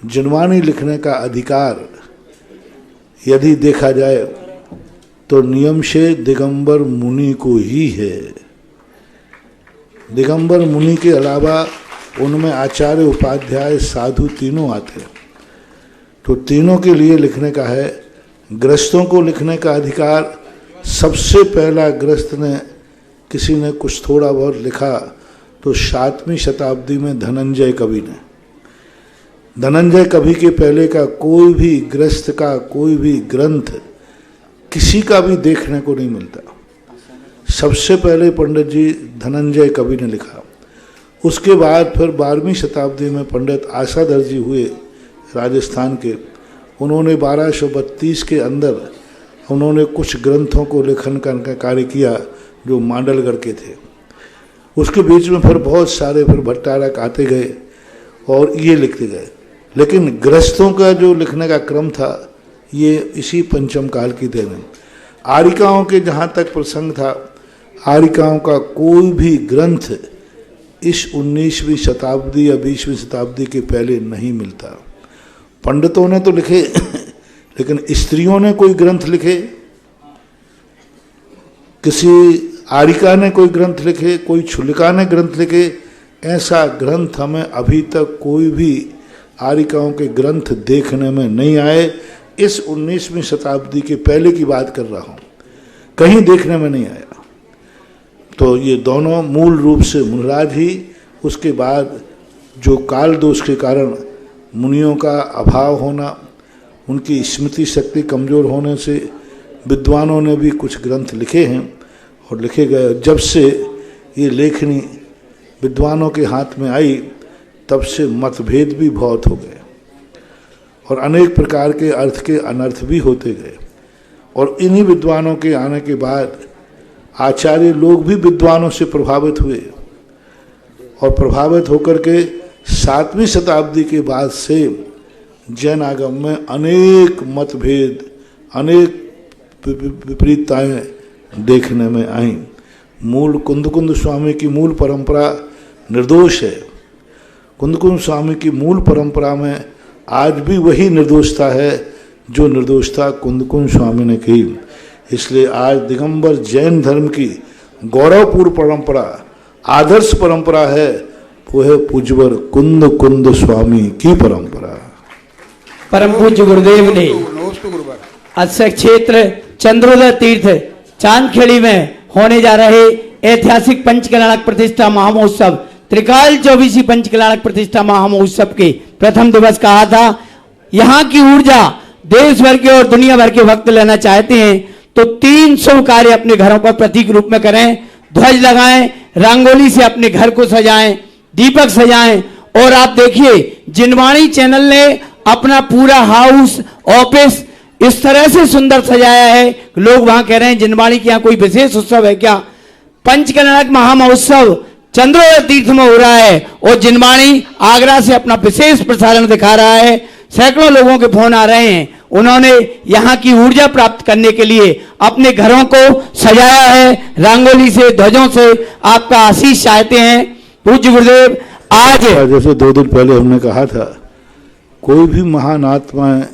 जनवाणी लिखने का अधिकार यदि देखा जाए तो नियम से दिगंबर मुनि को ही है। दिगंबर मुनि के अलावा उनमें आचार्य, उपाध्याय, साधु तीनों आते हैं, तो तीनों के लिए लिखने का है। गृहस्थों को लिखने का अधिकार सबसे पहला गृहस्थ ने, किसी ने कुछ थोड़ा बहुत लिखा तो 7वीं शताब्दी में धनंजय कवि ने। धनंजय कवि के पहले का कोई भी गृहस्थ का कोई भी ग्रंथ किसी का भी देखने को नहीं मिलता। सबसे पहले पंडित जी धनंजय कवि ने लिखा। उसके बाद फिर 12वीं शताब्दी में पंडित आशाधर जी हुए राजस्थान के। उन्होंने 1232 के अंदर उन्होंने कुछ ग्रंथों को लेखन का कार्य किया जो मांडलगढ़ के थे। उसके बीच में फिर बहुत सारे फिर भट्टारक आते गए और ये लिखते गए, लेकिन गृहस्थों का जो लिखने का क्रम था ये इसी पंचम काल की देन है। आर्यिकाओं के जहाँ तक प्रसंग था, आर्यिकाओं का कोई भी ग्रंथ इस 19वीं शताब्दी या 20वीं शताब्दी के पहले नहीं मिलता। पंडितों ने तो लिखे लेकिन स्त्रियों ने कोई ग्रंथ लिखे, किसी आर्यिका ने कोई ग्रंथ लिखे, कोई छुलिका ने ग्रंथ लिखे, ऐसा ग्रंथ हमें अभी तक कोई भी आर्यिकाओं के ग्रंथ देखने में नहीं आए। इस 19वीं शताब्दी के पहले की बात कर रहा हूँ, कहीं देखने में नहीं आया। तो ये दोनों मूल रूप से मुनिराज ही। उसके बाद जो काल दोष के कारण मुनियों का अभाव होना, उनकी स्मृति शक्ति कमज़ोर होने से विद्वानों ने भी कुछ ग्रंथ लिखे हैं और लिखे गए। जब से ये लेखनी विद्वानों के हाथ में आई तब से मतभेद भी बहुत हो गए और अनेक प्रकार के अर्थ के अनर्थ भी होते गए। और इन्हीं विद्वानों के आने के बाद आचार्य लोग भी विद्वानों से प्रभावित हुए और प्रभावित होकर के 7वीं शताब्दी के बाद से जैन आगम में अनेक मतभेद, अनेक विपरीतताएं देखने में आईं। मूल कुंदकुंद स्वामी की मूल परंपरा निर्दोष है। कुंदकुंद स्वामी की मूल परंपरा में आज भी वही निर्दोषता है जो निर्दोषता कुंदकुंद स्वामी ने की। इसलिए आज दिगंबर जैन धर्म की गौरवपूर्ण परंपरा, आदर्श परंपरा है, वो है पूज्यवर कुंद स्वामी की परंपरा। परम पूज्य गुरुदेव ने अक्षय क्षेत्र चंद्रोदय तीर्थ चांदखेड़ी में होने जा रहे ऐतिहासिक पंचकल्याणक प्रतिष्ठा महामहोत्सव त्रिकाल 24 पंचकल्याणक प्रतिष्ठा महामहोत्सव के प्रथम दिवस कहा था, यहाँ की ऊर्जा देश भर के और दुनिया भर के भक्त लेना चाहते हैं तो 3 शुभ कार्य अपने घरों पर प्रतीक रूप में करें। ध्वज लगाएं, रंगोली से अपने घर को सजाएं, दीपक सजाएं। और आप देखिए जिनवाणी चैनल ने अपना पूरा हाउस ऑफिस इस तरह से सुंदर सजाया है, लोग वहां कह रहे हैं जिनवाणी के यहाँ कोई विशेष उत्सव है क्या। पंचकल्याणक महामहोत्सव चंद्रोदय तीर्थ में हो रहा है और जिनवाणी आगरा से अपना विशेष प्रसारण दिखा रहा है। सैकड़ों लोगों के फोन आ रहे हैं, उन्होंने यहाँ की ऊर्जा प्राप्त करने के लिए अपने घरों को सजाया है, रंगोली से, ध्वजों से आपका आशीष चाहते हैं। पूज्य गुरुदेव, आज जैसे 2 दिन पहले हमने कहा था, कोई भी महान आत्माएं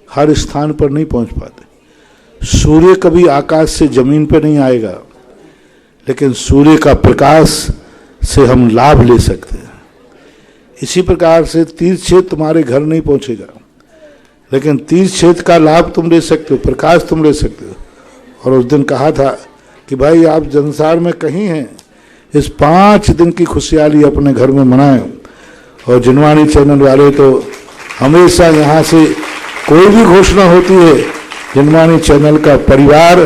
हर स्थान पर नहीं पहुंच पाते। सूर्य कभी आकाश से जमीन पर नहीं आएगा, लेकिन सूर्य का प्रकाश से हम लाभ ले सकते हैं। इसी प्रकार से तीर्थ क्षेत्र तुम्हारे घर नहीं पहुंचेगा, लेकिन तीर्थ क्षेत्र का लाभ तुम ले सकते हो, प्रकाश तुम ले सकते हो। और उस दिन कहा था कि भाई आप संसार में कहीं हैं, इस 5 दिन की खुशहाली अपने घर में मनाएं। और जिनवाणी चैनल वाले तो हमेशा यहाँ से कोई भी घोषणा होती है, जिनवाणी चैनल का परिवार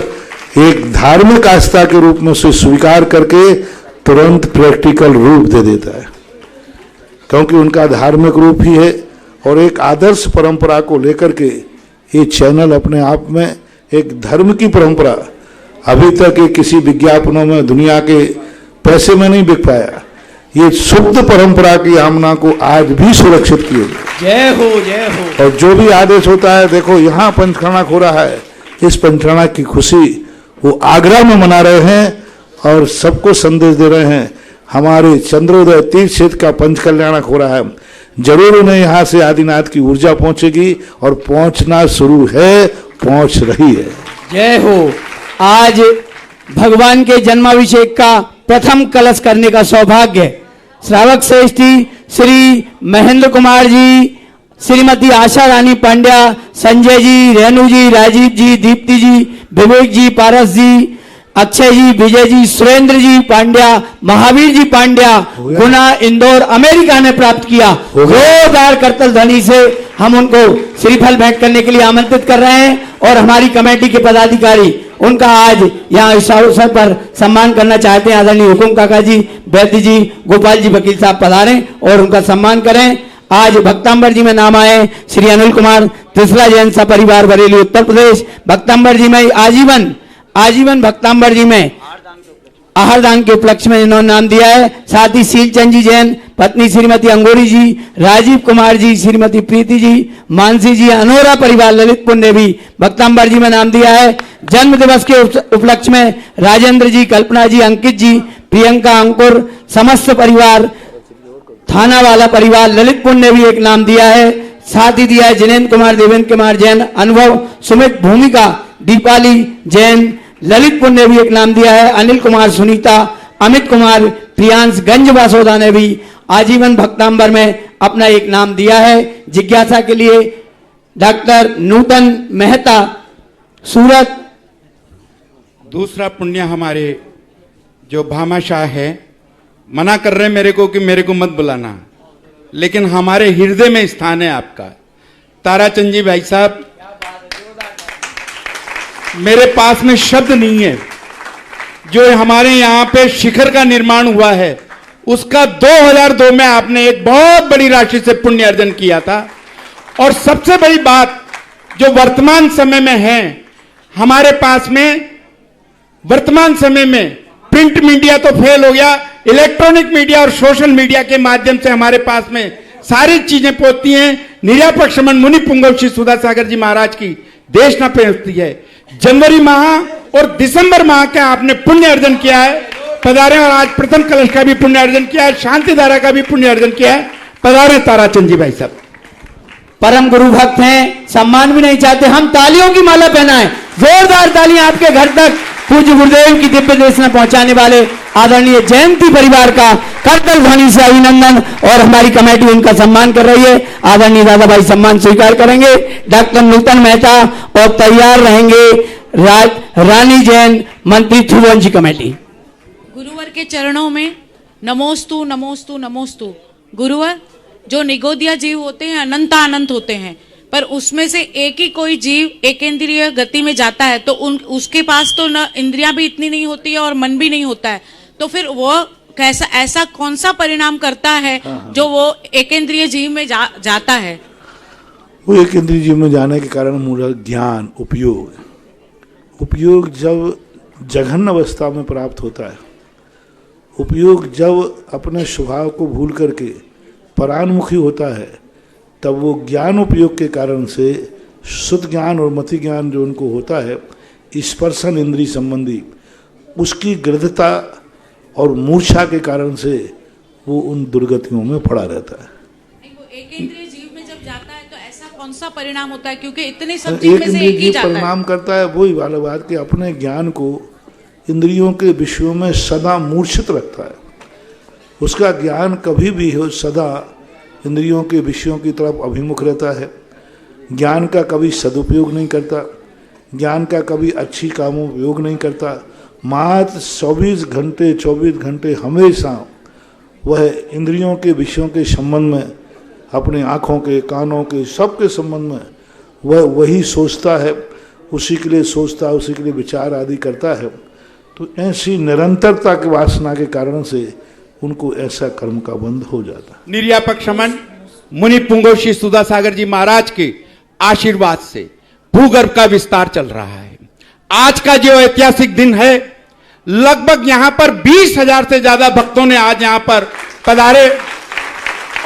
एक धार्मिक आस्था के रूप में उसे स्वीकार करके तुरंत प्रैक्टिकल रूप दे देता है, क्योंकि उनका धार्मिक रूप ही है। और एक आदर्श परंपरा को लेकर के ये चैनल अपने आप में एक धर्म की परंपरा, अभी तक ये किसी विज्ञापनों में दुनिया के पैसे में नहीं बिक पाया। ये शुद्ध परंपरा की आमना को आज भी सुरक्षित किए। जय हो, जय हो। और जो भी आदेश होता है, देखो यहाँ पंचकर्णक हो रहा है, इस पंचकर्णक की खुशी वो आगरा में मना रहे हैं और सबको संदेश दे रहे हैं। हमारे चंद्रोदय तीर्थ क्षेत्र का पंचकल्याणक हो रहा है, जरूर उन्हें यहाँ से आदिनाथ की ऊर्जा पहुंचेगी और पहुंचना शुरू है, पहुंच रही है। जय हो। आज भगवान के जन्माभिषेक का प्रथम कलश करने का सौभाग्य श्रावक श्रेष्ठी श्री महेंद्र कुमार जी, श्रीमती आशा रानी पांड्या, संजय जी, रेणु जी, राजीव जी, दीप्ति जी, विवेक जी, पारस जी, अक्षय जी, विजय जी, सुरेंद्र जी पांड्या, महावीर जी पांड्या, गुना, इंदौर, अमेरिका ने प्राप्त किया। जोरदार करतल ध्वनि से हम उनको श्रीफल भेंट करने के लिए आमंत्रित कर रहे हैं और हमारी कमेटी के पदाधिकारी उनका आज यहाँ इस अवसर पर सम्मान करना चाहते हैं। आदरणीय हुकुम काका जी, वैद्य जी, गोपाल जी वकील साहब पधारें और उनका सम्मान करें। आज भक्तांबर जी में नाम आए श्री अनिल कुमार, त्रिशला जैन सपरिवार, बरेली, उत्तर प्रदेश। भक्तांबर जी में आजीवन भक्तांबर जी में आहार दान के उपलक्ष्य में इन्होंने नाम दिया है। साथ ही शीलचंद जी जैन, पत्नी श्रीमती अंगोरी जी, राजीव कुमार जी, श्रीमती प्रीति जी, मानसी जी, अनोरा परिवार ललितपुर ने भी भक्तांबर जी में नाम दिया है। जन्म दिवस के उपलक्ष्य में राजेंद्र जी, कल्पना जी, अंकित जी, प्रियंका, अंकुर, समस्त परिवार, थाना वाला परिवार ललितपुर ने भी एक नाम दिया है। साथ ही दिया है जिनेन्द्र कुमार, देवेंद्र कुमार जैन, अनुभव, सुमित, भूमिका, दीपाली जैन ललितपुर ने भी एक नाम दिया है। अनिल कुमार, सुनीता, अमित कुमार, प्रियांश, गंज बासोदा ने भी आजीवन भक्तांबर में अपना एक नाम दिया है। जिज्ञासा के लिए डॉक्टर नूतन मेहता, सूरत। दूसरा पुण्य हमारे जो भामाशाह है, मना कर रहे मेरे को कि मेरे को मत बुलाना, लेकिन हमारे हृदय में स्थान है आपका। ताराचंद जी भाई साहब, मेरे पास में शब्द नहीं है। जो हमारे यहाँ पे शिखर का निर्माण हुआ है, उसका 2002 में आपने एक बहुत बड़ी राशि से पुण्य अर्जन किया था। और सबसे बड़ी बात जो वर्तमान समय में है, हमारे पास में वर्तमान समय में प्रिंट मीडिया तो फेल हो गया, इलेक्ट्रॉनिक मीडिया और सोशल मीडिया के माध्यम से हमारे पास में सारी चीजें पहुंचती हैं। निर्यापक श्रमण मुनि पुंगव श्री सुधा सागर जी महाराज की देशना पहुंचती है। जनवरी माह और दिसंबर माह का आपने पुण्य अर्जन किया है, पधारे। और आज प्रथम कलश का भी पुण्य अर्जन किया है, शांति धारा का भी पुण्य अर्जन किया है। पधारे ताराचंद जी भाई साहब। परम गुरु भक्त हैं, सम्मान भी नहीं चाहते, हम तालियों की माला पहनाएं। जोरदार तालियां आपके घर तक पूज्य गुरुदेव की दिव्य देशना पहुंचाने वाले आदरणीय जयंती परिवार का करतल ध्वनि से अभिनंदन। और हमारी कमेटी उनका सम्मान कर रही है। आदरणीय दादा भाई सम्मान स्वीकार करेंगे। डॉक्टर नूतन मेहता और तैयार रहेंगे रानी जैन, मंत्री त्रिभुवन जी कमेटी। गुरु के चरणों में नमोस्तु नमोस्तु नमोस्तु। गुरुवर, जो निगोदिया जीव होते हैं अनंत अनंत होते हैं, पर उसमें से एक ही कोई जीव एकेंद्रिय गति में जाता है तो उसके पास तो न इंद्रियां भी इतनी नहीं होती है और मन भी नहीं होता है, तो फिर वो कैसा, ऐसा कौन सा परिणाम करता है जो वो एकेंद्रिय जीव में जाता है? वो एकेंद्रिय जीव में जाने के कारण मूल ज्ञान उपयोग जब जघन्य अवस्था में प्राप्त होता है, उपयोग जब अपने स्वभाव को भूल करके परान्मुखी होता है, तब वो ज्ञान उपयोग के कारण से शुद्ध ज्ञान और मति ज्ञान जो उनको होता है स्पर्शन इंद्रिय संबंधी, उसकी गृद्धता और मूर्छा के कारण से वो उन दुर्गतियों में पड़ा रहता है। एकेंद्रिय जीव में जब जाता है तो ऐसा कौन सा परिणाम होता है? क्योंकि इतने सब जीव में से एक ही जाता है। परिणाम करता है वही वाला बात कि अपने ज्ञान को इंद्रियों के विषयों में सदा मूर्छित रखता है। उसका ज्ञान कभी भी हो सदा इंद्रियों के विषयों की तरफ अभिमुख रहता है। ज्ञान का कभी सदुपयोग नहीं करता, ज्ञान का कभी अच्छी कामों उपयोग नहीं करता। मात्र 24 घंटे हमेशा वह इंद्रियों के विषयों के संबंध में, अपने आँखों के, कानों के, सबके संबंध में वह वही सोचता है, उसी के लिए सोचता है, उसी के लिए विचार आदि करता है। तो ऐसी निरंतरता की वासना के कारण से उनको ऐसा कर्म का बंध हो जाता है। निर्यापक शमन मुनि पुंगव श्री सुधा सागर जी महाराज के आशीर्वाद से भूगर्भ का विस्तार चल रहा है। आज का जो ऐतिहासिक दिन है, लगभग यहां पर 20,000 से ज्यादा भक्तों ने आज यहां पर पधारे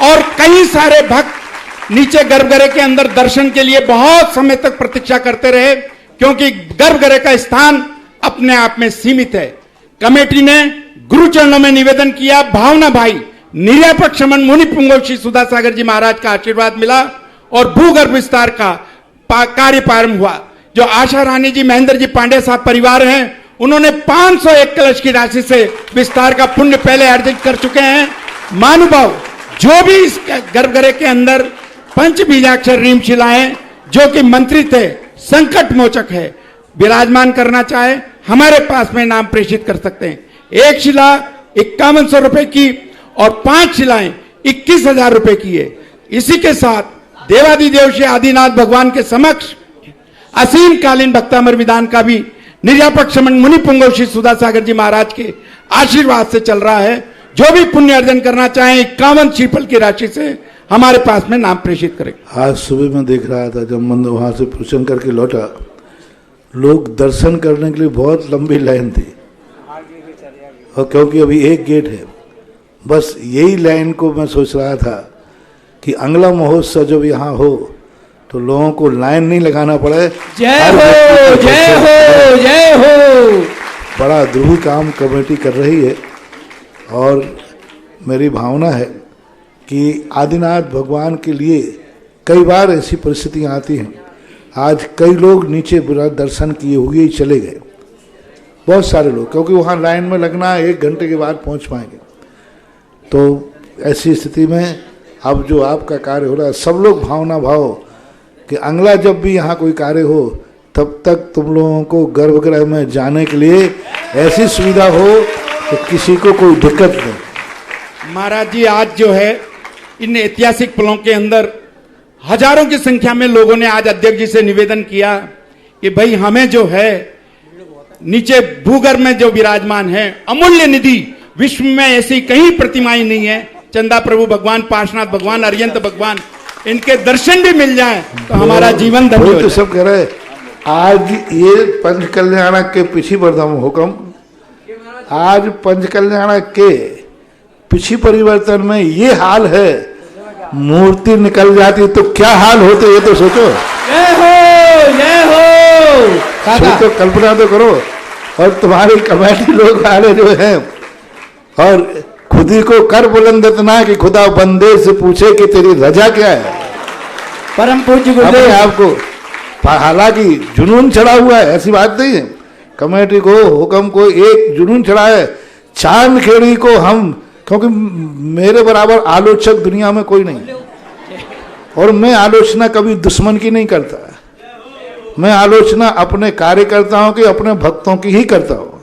और कई सारे भक्त नीचे गर्भगृह के अंदर दर्शन के लिए बहुत समय तक प्रतीक्षा करते रहे, क्योंकि गर्भगृह का स्थान अपने आप में सीमित है। कमेटी ने गुरु चरणों में निवेदन किया, भावना भाई निर्यापक शमन मुनि पुंगव श्री सुधा सागर जी महाराज का आशीर्वाद मिला और भूगर्भ विस्तार का कार्य प्रारंभ हुआ। जो आशा रानी जी, महेंद्र जी पांडे साहब परिवार हैं, उन्होंने 501 कलश की राशि से विस्तार का पुण्य पहले अर्जित कर चुके हैं। महानुभाव जो भी इस गर्भगृह के अंदर पंच बीजाक्षर रीम शिलाएं जो कि मंत्री थे, संकट मोचक है, विराजमान करना चाहे हमारे पास में नाम प्रेषित कर सकते हैं। एक शिला 5100 रुपए की और 5 शिलाएं 21,000 रुपए की है। इसी के साथ देवादिदेव श्री आदिनाथ भगवान के समक्ष असीम कालीन भक्तामर विधान का भी निर्यापक शमन मुनि पुंगव श्री सुधा सागर जी महाराज के आशीर्वाद से चल रहा है। जो भी पुण्य अर्जन करना चाहे 51 श्रीफल की राशि से हमारे पास में नाम प्रेषित करें। आज सुबह मैं देख रहा था, जब मैं वहां से पूजन करके लौटा, लोग दर्शन करने के लिए बहुत लंबी लाइन थी, और क्योंकि अभी एक गेट है, बस यही लाइन को मैं सोच रहा था कि अगला महोत्सव जब यहाँ हो तो लोगों को लाइन नहीं लगाना पड़े। जय हो जय हो जय हो। बड़ा अद्भुत काम कमेटी कर रही है और मेरी भावना है कि आदिनाथ भगवान के लिए कई बार ऐसी परिस्थितियाँ आती हैं। आज कई लोग नीचे बुरा दर्शन किए हुए ही चले गए, बहुत सारे लोग, क्योंकि वहाँ लाइन में लगना 1 घंटे के बाद पहुँच पाएंगे। तो ऐसी स्थिति में अब जो आपका कार्य हो रहा है, सब लोग भावना भाव कि अगला जब भी यहाँ कोई कार्य हो तब तक तुम लोगों को गर्भगृह में जाने के लिए ऐसी सुविधा हो कि किसी को कोई दिक्कत नहीं। महाराज जी, आज जो है इन ऐतिहासिक पलों के अंदर हजारों की संख्या में लोगों ने आज अध्यक्ष जी से निवेदन किया कि भाई हमें जो है नीचे भूगर्भ में जो विराजमान है अमूल्य निधि, विश्व में ऐसी कहीं प्रतिमाएं नहीं है, चंदा प्रभु भगवान, पार्श्वनाथ भगवान, अरियंत भगवान, इनके दर्शन भी मिल जाए तो हमारा जीवन धन्य हो जाए। तो सब कह रहे आज ये पंच कल्याणक के पिछी प्रथम हुक्म, आज पंच कल्याणक के पिछी परिवर्तन में ये हाल है, मूर्ति निकल जाती तो क्या हाल होते ये तो सोचो। जय हो जय हो। तो कल्पना तो करो। और तुम्हारी कमेटी लोग वाले जो हैं और खुद ही को कर बुलंद इतना कि खुदा बंदे से पूछे कि तेरी रजा क्या है। परम पूज्य गुरुदेव आपको, हालांकि जुनून चढ़ा हुआ है, ऐसी बात नहीं है। कमेटी को हुक्म को एक जुनून चढ़ा है, चांद खेड़ी को हम, क्योंकि मेरे बराबर आलोचक दुनिया में कोई नहीं, और मैं आलोचना कभी दुश्मन की नहीं करता, मैं आलोचना अपने कार्यकर्ताओं की, अपने भक्तों की ही करता हूँ।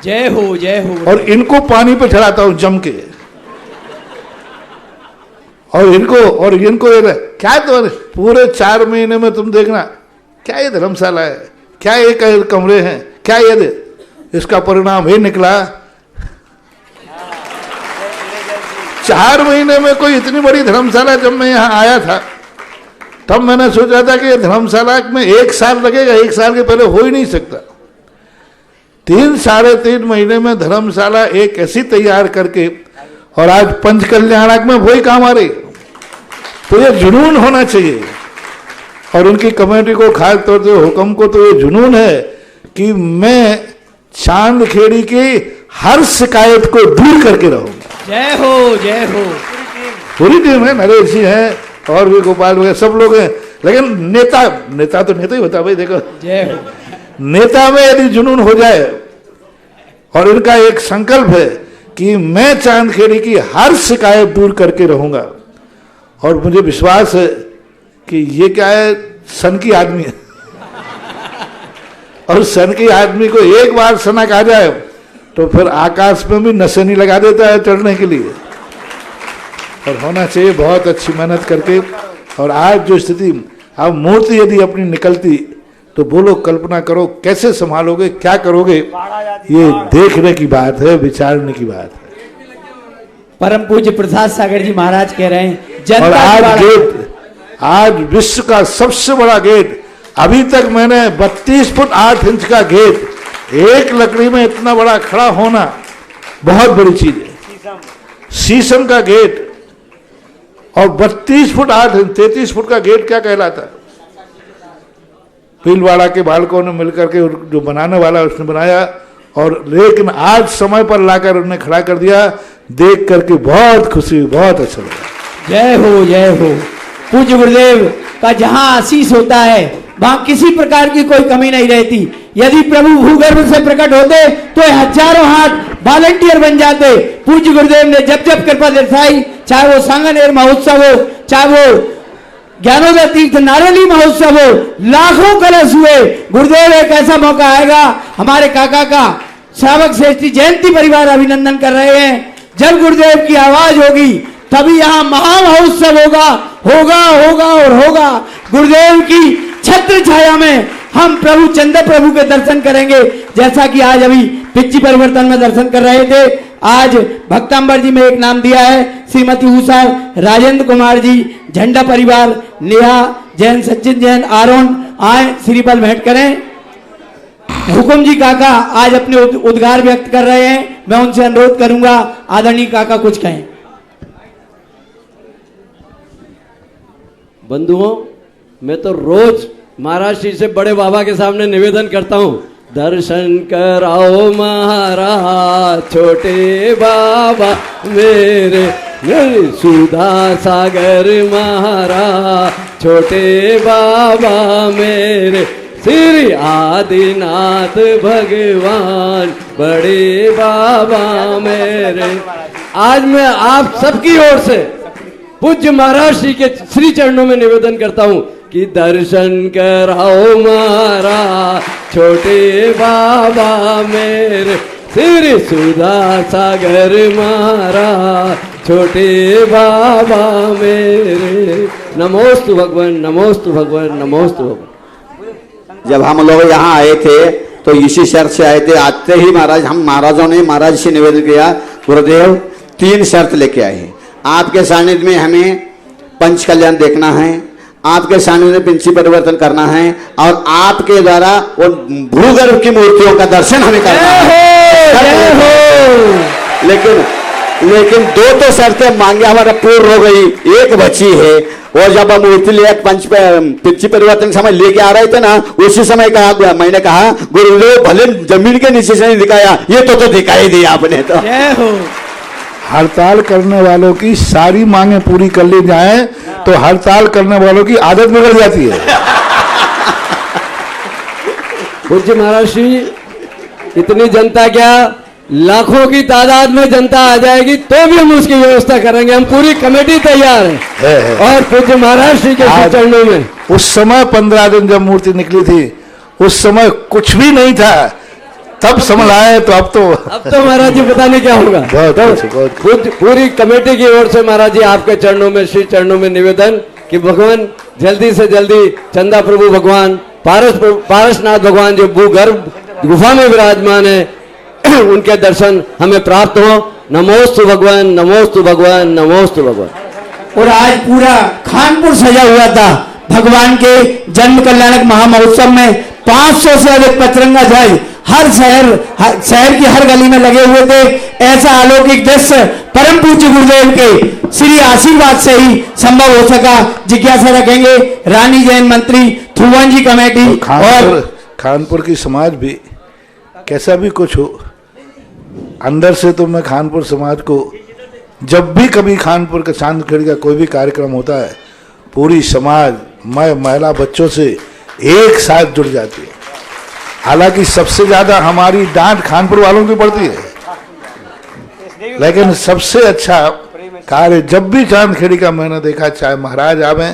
जय हो जय हो। और इनको पानी पे चढ़ाता हूं जम के, और इनको क्या तो पूरे 4 महीने में तुम देखना क्या ये धर्मशाला है, क्या ये कमरे हैं, क्या ये, इसका परिणाम ये निकला 4 महीने में कोई इतनी बड़ी धर्मशाला। जब मैं यहाँ आया था तब मैंने सोचा था कि धर्मशाला में 1 साल लगेगा, 1 साल के पहले हो ही नहीं सकता। 3 साढ़े 3 महीने में धर्मशाला एक ऐसी तैयार करके, और आज पंचकल्याणक में वही काम आ रही। तो ये जुनून होना चाहिए, और उनकी कमेटी को, खास तौर से हुक्म को तो ये जुनून है कि मैं चांदखेड़ी की हर शिकायत को दूर करके रहूंगा। जय हो जय हो। पूरी टीम है, नरेश जी हैं और भी गोपाल वगैरह सब लोग हैं, लेकिन नेता तो नेता ही होता भाई। देखो जय हो। नेता में यदि जुनून हो जाए, और इनका एक संकल्प है कि मैं चांदखेड़ी की हर शिकायत दूर करके रहूंगा, और मुझे विश्वास है कि ये क्या है, सन की आदमी है और सन की आदमी को एक बार सनक आ जाए तो फिर आकाश में भी नसेनी लगा देता है चढ़ने के लिए। और होना चाहिए बहुत अच्छी मेहनत करके। और आज जो स्थिति, अब मूर्ति यदि अपनी निकलती तो बोलो, कल्पना करो कैसे संभालोगे, क्या करोगे, ये देखने की बात है, विचारने की बात है। परम पूज्य प्रसाद सागर जी महाराज कह रहे हैं, और आज गेट, आज विश्व का सबसे बड़ा गेट, अभी तक मैंने 32 फुट 8 इंच का गेट, एक लकड़ी में इतना बड़ा खड़ा होना बहुत बड़ी चीज है। शीशम का गेट, और 32 फुट 8 इंच, 33 फुट का गेट क्या कहलाता है। भीलवाड़ा के बालकों ने मिलकर के, जो बनाने वाला उसने बनाया, और लेकिन आज समय पर लाकर उन्हें खड़ा कर दिया, देख करके बहुत खुशी हुई, बहुत अच्छा लगा। जय हो जय हो। पूज्य गुरुदेव का जहां आशीष होता है वहां किसी प्रकार की कोई कमी नहीं रहती। यदि प्रभु भूगर्भ से प्रकट होते तो हजारों हाथ वॉलंटियर बन जाते। पूज्य गुरुदेव ने जब जब कृपा दर्शाई, चाहे वो सांगनेर महोत्सव हो, चाहे वो ज्ञानोदय तीर्थ नारली महोत्सव हो, लाखों कलश हुए। गुरुदेव एक ऐसा मौका आएगा, हमारे काका का श्रावक श्रेष्ठी जयंती परिवार अभिनंदन कर रहे हैं, जब गुरुदेव की आवाज होगी तभी यहाँ महामहोत्सव होगा, होगा होगा और होगा। गुरुदेव की छत्र छाया में हम प्रभु चंद्र प्रभु के दर्शन करेंगे, जैसा कि आज अभी पिच्ची परिवर्तन में दर्शन कर रहे थे। आज भक्तांबर जी में एक नाम दिया है, श्रीमती उषा राजेंद्र कुमार जी, झंडा परिवार, नेहा जैन, सचिन जैन, आरोन आए श्रीफल भेंट करें। हुकुम जी काका आज अपने उद्गार व्यक्त कर रहे हैं, मैं उनसे अनुरोध करूंगा आदरणीय काका कुछ कहें। बंधुओं, मैं तो रोज महाराज श्री से बड़े बाबा के सामने निवेदन करता हूँ, दर्शन कराओ महाराज छोटे बाबा मेरे, सुधा सागर महाराज छोटे बाबा मेरे, श्री आदिनाथ भगवान बड़े बाबा मेरे। आज मैं आप सबकी ओर से पूज्य महाराज श्री के श्री चरणों में निवेदन करता हूँ कि दर्शन कराओ महाराज छोटे बाबा मेरे, श्री सुधा सागर महाराज छोटे बाबा मेरे। नमोस्तु भगवान, नमोस्तु भगवान, नमोस्तु भगवान। जब हम लोग यहाँ आए थे तो इसी शर्त से आए थे। आते ही महाराजों ने महाराज से निवेदन किया, गुरुदेव 3 शर्त लेके आए हैं। आपके सानिध्य में हमें पंच कल्याण देखना है, आपके सानिध्य में पिंची परिवर्तन करना है, और आपके द्वारा वो भूगर्भ की मूर्तियों का दर्शन हमें करना है। लेकिन 2 तो शर्तें मांगे, हमारा पूर्ण हो गई, 1 बची है। और जब हम मूर्ति ले पिंची परिवर्तन समय लेके आ रहे थे ना, उसी समय कहा, मैंने कहा गुरुदेव भले जमीन के नीचे से नहीं दिखाया, ये तो दिखाई दिया आपने तो। हड़ताल करने वालों की सारी मांगे पूरी कर ली जाए तो हड़ताल करने वालों की आदत बिगड़ जाती है। पूज्य महाराज श्री, इतनी जनता क्या, लाखों की तादाद में जनता आ जाएगी तो भी हम उसकी व्यवस्था करेंगे, हम पूरी कमेटी तैयार है। और पूज्य महाराज श्री के चरणों में उस समय 15 दिन जब मूर्ति निकली थी, उस समय कुछ भी नहीं था, तब संभला है, तो अब तो महाराज जी पता नहीं क्या होगा। पूरी कमेटी की ओर से महाराज जी आपके चरणों में, श्री चरणों में निवेदन कि भगवान जल्दी से जल्दी चंदा प्रभु भगवान, पारसनाथ भगवान जो भूगर्भ गुफा में विराजमान है उनके दर्शन हमें प्राप्त हो। नमोस्तु भगवान, नमोस्तु भगवान, नमोस्तु भगवान। और आज पूरा खानपुर सजा हुआ था भगवान के जन्म कल्याणक महामहोत्सव में। 500 से अधिक पचरंगा ध्वज हर शहर की हर गली में लगे हुए थे। ऐसा अलौकिक दृश्य परम पूज्य गुरुदेव के श्री आशीर्वाद से ही संभव हो सका। जिज्ञासा रखेंगे रानी जैन मंत्री, थुवन जी कमेटी और खानपुर की समाज भी कैसा भी कुछ हो, अंदर से तो मैं खानपुर समाज को, जब भी कभी खानपुर के चांदखेड़ी का कोई भी कार्यक्रम होता है, पूरी समाज महिला बच्चों से एक साथ जुड़ जाती है। हालांकि सबसे ज्यादा हमारी डांट खानपुर वालों की पड़ती है, लेकिन सबसे अच्छा कार्य जब भी चांदखेड़ी का मैंने देखा, चाहे महाराज आवे,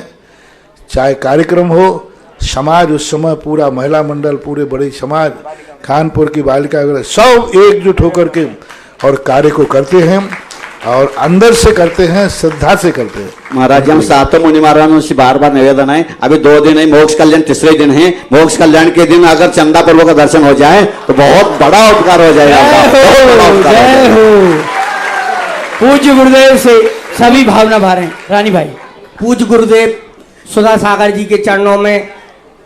चाहे कार्यक्रम हो, समाज उस समय पूरा महिला मंडल, पूरे बड़ी समाज, खानपुर की बालिका वगैरह सब एकजुट होकर के और कार्य को करते हैं और अंदर से करते हैं, श्रद्धा से करते हैं। महाराज जी हम सातों मुनि महाराजों से बार बार निवेदन है, अभी 2 दिन है, मोक्ष कल्याण तीसरे दिन है। मोक्ष कल्याण के दिन अगर चंदा प्रभु का दर्शन हो जाए तो बहुत बड़ा उपकार हो जाएगा। जय हो। पूज्य गुरुदेव से सभी भावना भारे रानी भाई। पूज्य गुरुदेव सुधा सागर जी के चरणों में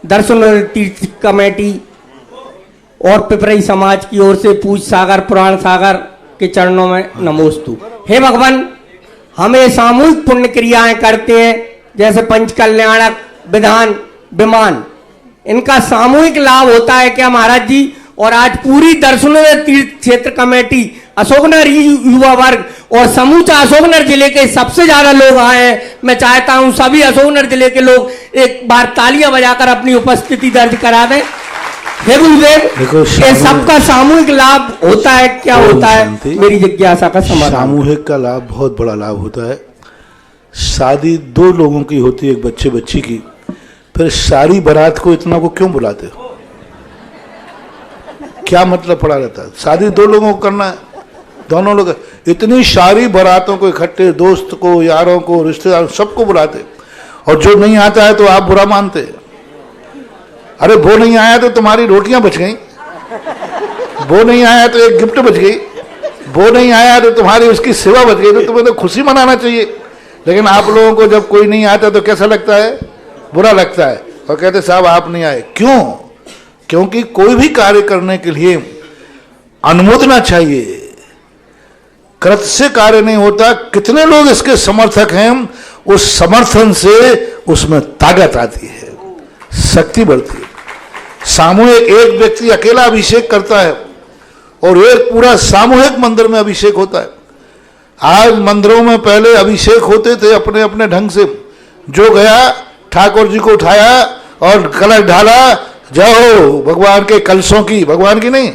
दर्शन तीर्थ कमेटी और पिपरई समाज की ओर से पूज्य सागर पुराण सागर के चरणों में नमोस्तु। हे भगवान, हमें सामूहिक पुण्य क्रियाएं करते हैं जैसे पंच कल्याणक, विधान, विमान, इनका सामूहिक लाभ होता है क्या महाराज जी? और आज पूरी दर्शनों तीर्थ क्षेत्र कमेटी, अशोकनगर युवा वर्ग और समूचा अशोकनगर जिले के सबसे ज्यादा लोग आए हैं। मैं चाहता हूं सभी अशोकनगर जिले के लोग एक बार तालियां बजाकर अपनी उपस्थिति दर्ज करा दें। हे गुरुदेव, ये सबका सामूहिक लाभ होता है क्या होता है? मेरी जिज्ञासा का समाधान। सामूहिक का लाभ बहुत बड़ा लाभ होता है। शादी 2 लोगों की होती है, एक बच्चे बच्ची की, फिर सारी बारात को इतना को क्यों बुलाते हो? क्या मतलब पड़ा रहता है? शादी 2 लोगों को करना है, दोनों लोग इतनी सारी बारातों को इकट्ठे, दोस्त को, यारों को, रिश्तेदारों, सबको बुलाते, और जो नहीं आता है तो आप बुरा मानते। अरे वो नहीं आया तो तुम्हारी रोटियां बच गई, वो नहीं आया तो एक गिफ्ट बच गई, वो नहीं आया तो तुम्हारी उसकी सेवा बच गई, तो तुम्हें तो खुशी मनाना चाहिए। लेकिन आप लोगों को जब कोई नहीं आता तो कैसा लगता है? बुरा लगता है, और कहते साहब आप नहीं आए। क्यों? क्योंकि कोई भी कार्य करने के लिए अनुमोदना चाहिए, कृत से कार्य नहीं होता। कितने लोग इसके समर्थक हैं, उस समर्थन से उसमें ताकत आती है, शक्ति बढ़ती है। सामूहिक एक व्यक्ति अकेला अभिषेक करता है और एक पूरा सामूहिक मंदिर में अभिषेक होता है। आज मंदिरों में पहले अभिषेक होते थे अपने अपने ढंग से, जो गया ठाकुर जी को उठाया और कलश ढाला, जाओ भगवान के कलशों की, भगवान की नहीं,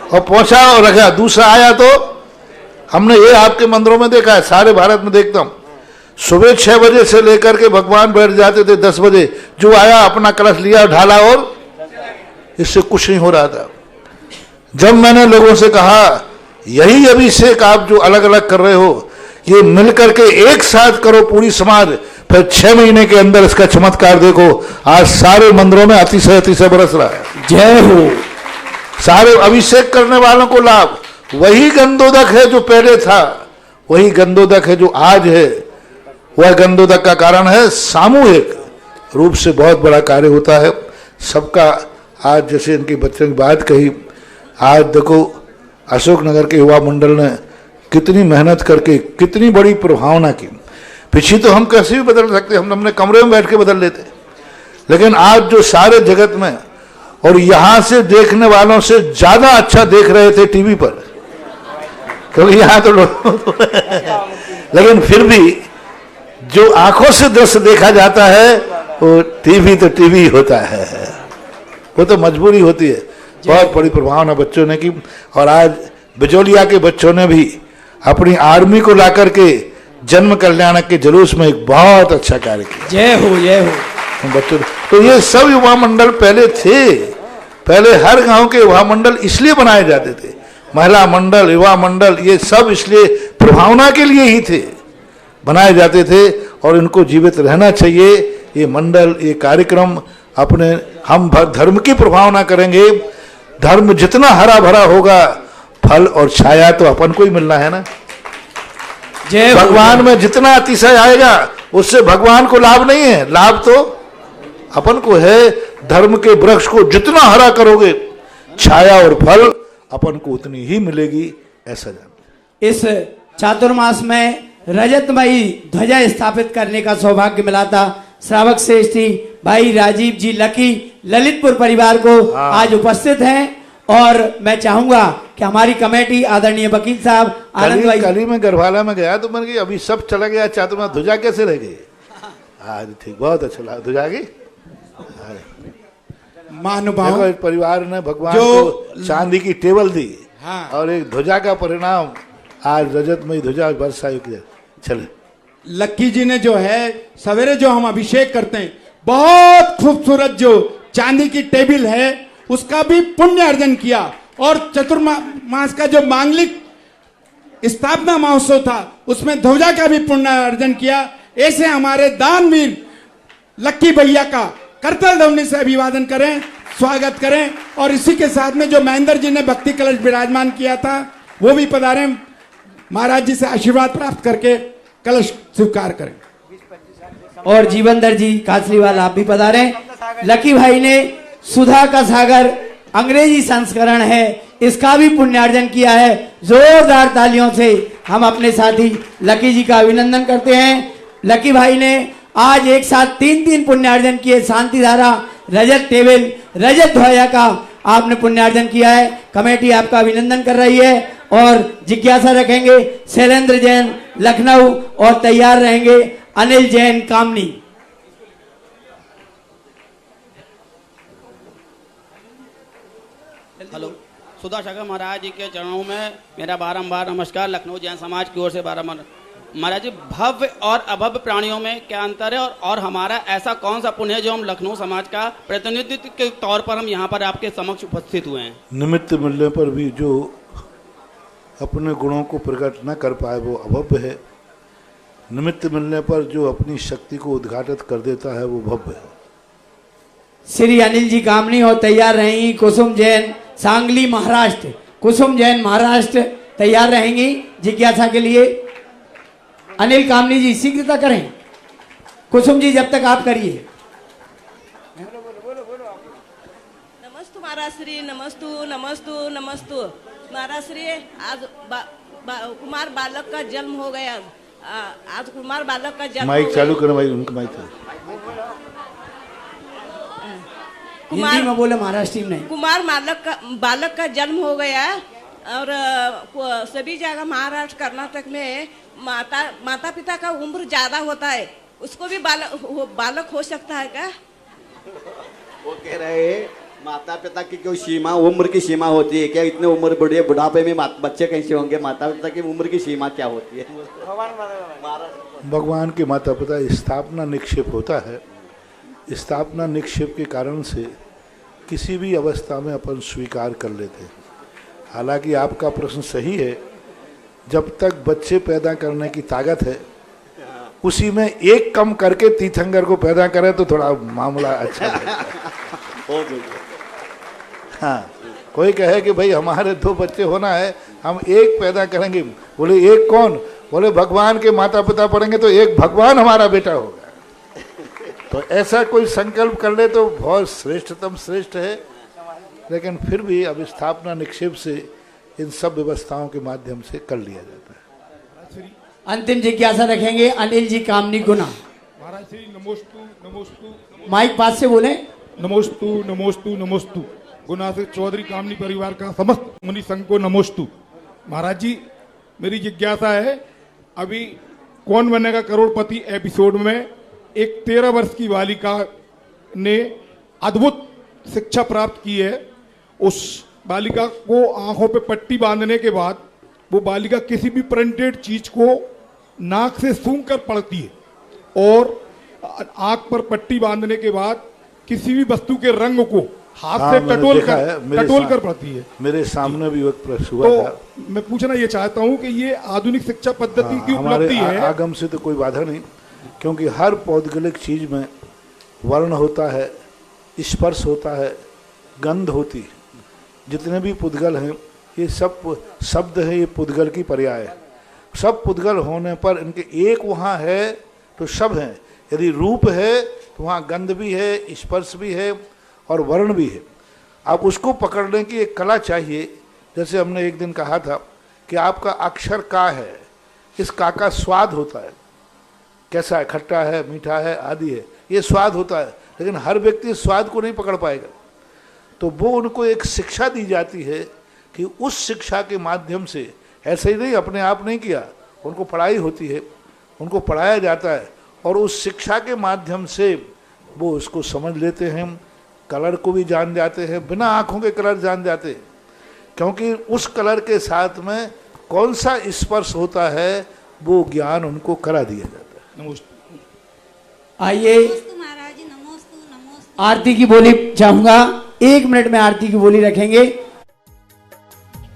और पहुंचा और रखा। दूसरा आया तो हमने ये आपके मंदिरों में देखा है, सारे भारत में देखता हूं, सुबह 6 बजे से लेकर के भगवान बैठ जाते थे 10 बजे, जो आया अपना कलश लिया, ढाला, और इससे कुछ नहीं हो रहा था। जब मैंने लोगों से कहा यही अभिषेक आप जो अलग अलग कर रहे हो, ये मिलकर के एक साथ करो पूरी समाज, फिर 6 महीने के अंदर इसका चमत्कार देखो। आज सारे मंदिरों में अतिशय अतिशय बरस रहा है। जय हो। सारे अभिषेक करने वालों को लाभ। वही गंधोदक है जो पहले था, वही गंधोदक है जो आज है। वह गंधोदक का कारण है सामूहिक रूप से बहुत बड़ा कार्य होता है सबका। आज जैसे इनके बच्चों की बात कही, आज देखो अशोकनगर के युवा मंडल ने कितनी मेहनत करके कितनी बड़ी प्रभावना की। पिछली तो हम कैसे भी बदल सकते, हम अपने कमरे में बैठ के बदल लेते, लेकिन आज जो सारे जगत में और यहां से देखने वालों से ज्यादा अच्छा देख रहे थे टीवी पर, क्योंकि यहां तो लोग लेकिन फिर भी जो आंखों से दृश्य देखा जाता है वो टीवी तो टीवी होता है, वो तो मजबूरी होती है। बहुत बड़ी प्रभावना बच्चों ने की, और आज बिजोलिया के बच्चों ने भी अपनी आर्मी को लाकर के जन्म कल्याणक के जुलूस में एक बहुत अच्छा कार्य किया। जय हो, जय हो। बच्चों तो ये सब युवा मंडल पहले थे, पहले हर गांव के युवा मंडल इसलिए बनाए जाते थे, महिला मंडल, युवा मंडल, ये सब इसलिए प्रभावना के लिए ही थे, बनाए जाते थे और इनको जीवित रहना चाहिए। ये मंडल, ये कार्यक्रम अपने हम धर्म की प्रभावना करेंगे। धर्म जितना हरा भरा होगा, फल और छाया तो अपन को ही मिलना है ना। भगवान में जितना अतिशय आएगा उससे भगवान को लाभ नहीं है, लाभ तो अपन को है। धर्म के वृक्ष को जितना हरा करोगे, छाया और फल अपन को उतनी ही मिलेगी, ऐसा जान। इस चातुर्मास में रजतमयी ध्वजा स्थापित करने का सौभाग्य मिला था। श्रावक श्रेष्ठ भाई राजीव जी लकी ललितपुर परिवार को आज उपस्थित हैं और मैं चाहूंगा कि हमारी कमेटी आदरणीय वकील साहब आनंद भाई। कल ही मैं गढ़वाला में गया तो मैंने अभी सब चला गया, चातुर्मास ध्वजा कैसे रह गई? आज ठीक, बहुत अच्छा लगा, ध्वजा की महानुभाव परिवार ने भगवान को चांदी की टेबल दी। हाँ। और एक ध्वजा का परिणाम आज रजतमयी ध्वजा बरसाई किया। चले लक्की जी ने जो है सवेरे जो हम अभिषेक करते हैं, बहुत खूबसूरत जो चांदी की टेबल है उसका भी पुण्य अर्जन किया और चतुर्मास का जो मांगलिक स्थापना महोत्सव था उसमें ध्वजा का भी पुण्य अर्जन किया। ऐसे हमारे दानवीर लक्की भैया का करतल ध्वनि से अभिवादन करें, स्वागत करें। और इसी के साथ में जो महेंद्र जी ने भक्ति कलश विराजमान किया था वो भी पधारें, महाराज जी से आशीर्वाद प्राप्त करके कलश स्वीकार करें। और जीवनधर जी कासलीवाल आप भी पधारें। लकी भाई ने सुधा का सागर अंग्रेजी संस्करण है, इसका भी पुण्यार्जन किया है। जोरदार तालियों से हम अपने साथी लकी जी का अभिनंदन करते हैं। लकी भाई ने आज एक साथ 3 पुण्यार्जन किए। शांति धारा, रजत टेबल, रजत ध्वजा का आपने पुण्यार्जन किया है। कमेटी आपका अभिनंदन कर रही है और जिज्ञासा रखेंगे शैलेंद्र जैन लखनऊ और तैयार रहेंगे अनिल जैन कामनी। हेलो, सुधा सागर महाराज जी के चरणों में मेरा बारंबार नमस्कार। लखनऊ जैन समाज की ओर से बारंबार महाराज जी, भव्य और अभव्य प्राणियों में क्या अंतर है और हमारा ऐसा कौन सा पुण्य है जो हम लखनऊ समाज का प्रतिनिधित्व के तौर पर हम यहाँ पर आपके समक्ष उपस्थित हुए हैं? निमित्त मिलने पर भी जो अपने गुणों को प्रकट न कर पाए वो अभव्य है। निमित्त मिलने पर जो अपनी शक्ति को उद्घाटित कर देता है वो भव्य है। श्री अनिल जी कामनी और तैयार रहेंगी कुसुम जैन सांगली महाराष्ट्र। कुसुम जैन महाराष्ट्र तैयार रहेंगी जिज्ञासा के लिए। अनिल कामनी जी शीघ्रता करें। कुसुम जी जब तक आप करिए। नमस्तु महाराज श्री, नमस्तु नमस्तु नमस्तु महाराज श्री। आज कुमार बालक का जन्म हो गया। आज कुमार बालक का जन्म। माइक चालू करो भाई, उनका माइक हिंदी में बोले महाराष्ट्र में। कुमार बालक का जन्म हो गया और सभी जगह महाराष्ट्र कर्नाटक में माता पिता का उम्र ज्यादा होता है, उसको भी बालक हो सकता है क्या? वो कह रहे हैं माता पिता की कोई सीमा, उम्र की सीमा होती है क्या? इतने उम्र बढ़े बुढ़ापे में बच्चे कैसे होंगे? माता पिता की उम्र की सीमा क्या होती है? भगवान के माता पिता स्थापना निक्षेप होता है। स्थापना निक्षेप के कारण से किसी भी अवस्था में अपन स्वीकार कर लेते हैं। हालांकि आपका प्रश्न सही है, जब तक बच्चे पैदा करने की ताकत है उसी में एक कम करके तीर्थंकर को पैदा करें तो थोड़ा मामला अच्छा है। हाँ, कोई कहे कि भाई हमारे 2 बच्चे होना है, हम एक पैदा करेंगे। बोले एक कौन? बोले भगवान के माता पिता पढ़ेंगे तो एक भगवान हमारा बेटा होगा। तो ऐसा कोई संकल्प कर ले तो बहुत श्रेष्ठतम श्रेष्ठ है। लेकिन फिर भी अब स्थापना निक्षेप से इन सब व्यवस्थाओं के माध्यम से कर लिया जाता है। अंतिम जिज्ञासा रखेंगे अनिल जी कामनी गुना। महाराज श्री नमोस्तु नमोस्तु। माइक पास से बोले। नमोस्तु नमोस्तु नमोस्तु। गुना से चौधरी कामनी परिवार का समस्त मुनि संघ को नमोस्तु। महाराज जी, मेरी जिज्ञासा है, अभी कौन बनेगा करोड़पति एपिसोड में एक 13 वर्ष की बालिका ने अद्भुत शिक्षा प्राप्त की है। उस बालिका को आंखों पे पट्टी बांधने के बाद वो बालिका किसी भी प्रिंटेड चीज को नाक से सूंघ कर पढ़ती है और आंख पर पट्टी बांधने के बाद किसी भी वस्तु के रंग को हाथ हाँ, से मैंने टटोल देखा है, कर पढ़ती है। मेरे सामने भी एक प्रश्न हुआ था। तो मैं पूछना ये चाहता हूँ कि ये आधुनिक शिक्षा पद्धति की उपलब्धि है। आगम से तो कोई बाधा नहीं, क्योंकि हर पौद्गलिक चीज में वर्ण होता है, स्पर्श होता है, गंध होती है। जितने भी पुद्गल हैं ये सब शब्द है, ये पुद्गल की पर्याय है। सब पुद्गल होने पर इनके एक वहाँ है तो सब हैं। यदि रूप है तो वहाँ गंध भी है, स्पर्श भी है और वर्ण भी है। आप उसको पकड़ने की एक कला चाहिए। जैसे हमने एक दिन कहा था कि आपका अक्षर का है, इस का स्वाद होता है, कैसा है, खट्टा है, मीठा है, आदि है, ये स्वाद होता है। लेकिन हर व्यक्ति स्वाद को नहीं पकड़ पाएगा। तो वो उनको एक शिक्षा दी जाती है कि उस शिक्षा के माध्यम से, ऐसे ही नहीं अपने आप नहीं किया, उनको पढ़ाई होती है, उनको पढ़ाया जाता है और उस शिक्षा के माध्यम से वो उसको समझ लेते हैं। कलर को भी जान जाते हैं, बिना आँखों के कलर जान जाते हैं, क्योंकि उस कलर के साथ में कौन सा स्पर्श होता है वो ज्ञान उनको करा दिया जाता है। आइए आरती की बोली चाहूंगा, 1 मिनट में आरती की बोली रखेंगे।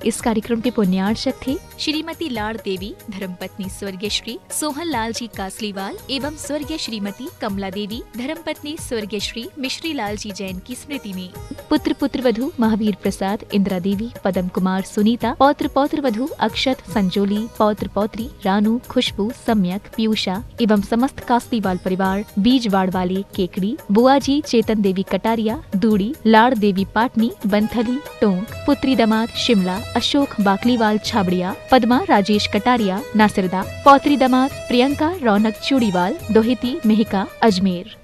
इस कार्यक्रम के पुण्यार्चक थे श्रीमती लाड़ देवी धर्मपत्नी स्वर्गीय श्री सोहन लाल जी कासलीवाल एवं स्वर्गीय श्रीमती कमला देवी धर्मपत्नी स्वर्गीय श्री मिश्री लाल जी जैन की स्मृति में। पुत्र पुत्र वधु महावीर प्रसाद, इंदिरा देवी, पदम कुमार, सुनीता, पौत्र पौत्र वधु अक्षत, संजोली, पौत्र पौत्री रानू, खुशबू, सम्यक, पीयूषा एवं समस्त कासलीवाल परिवार, बीजवाड़ वाले केकड़ी, बुआजी चेतन देवी कटारिया, दूड़ी, लाड़ देवी पाटनी, बंथली, टोंक, पुत्री दामाद शिमला, अशोक बाकलीवाल छाबड़िया, पद्मा राजेश कटारिया नासिरदा, पौत्री दामाद प्रियंका रौनक चूड़ीवाल, दोहिती मेहिका अजमेर।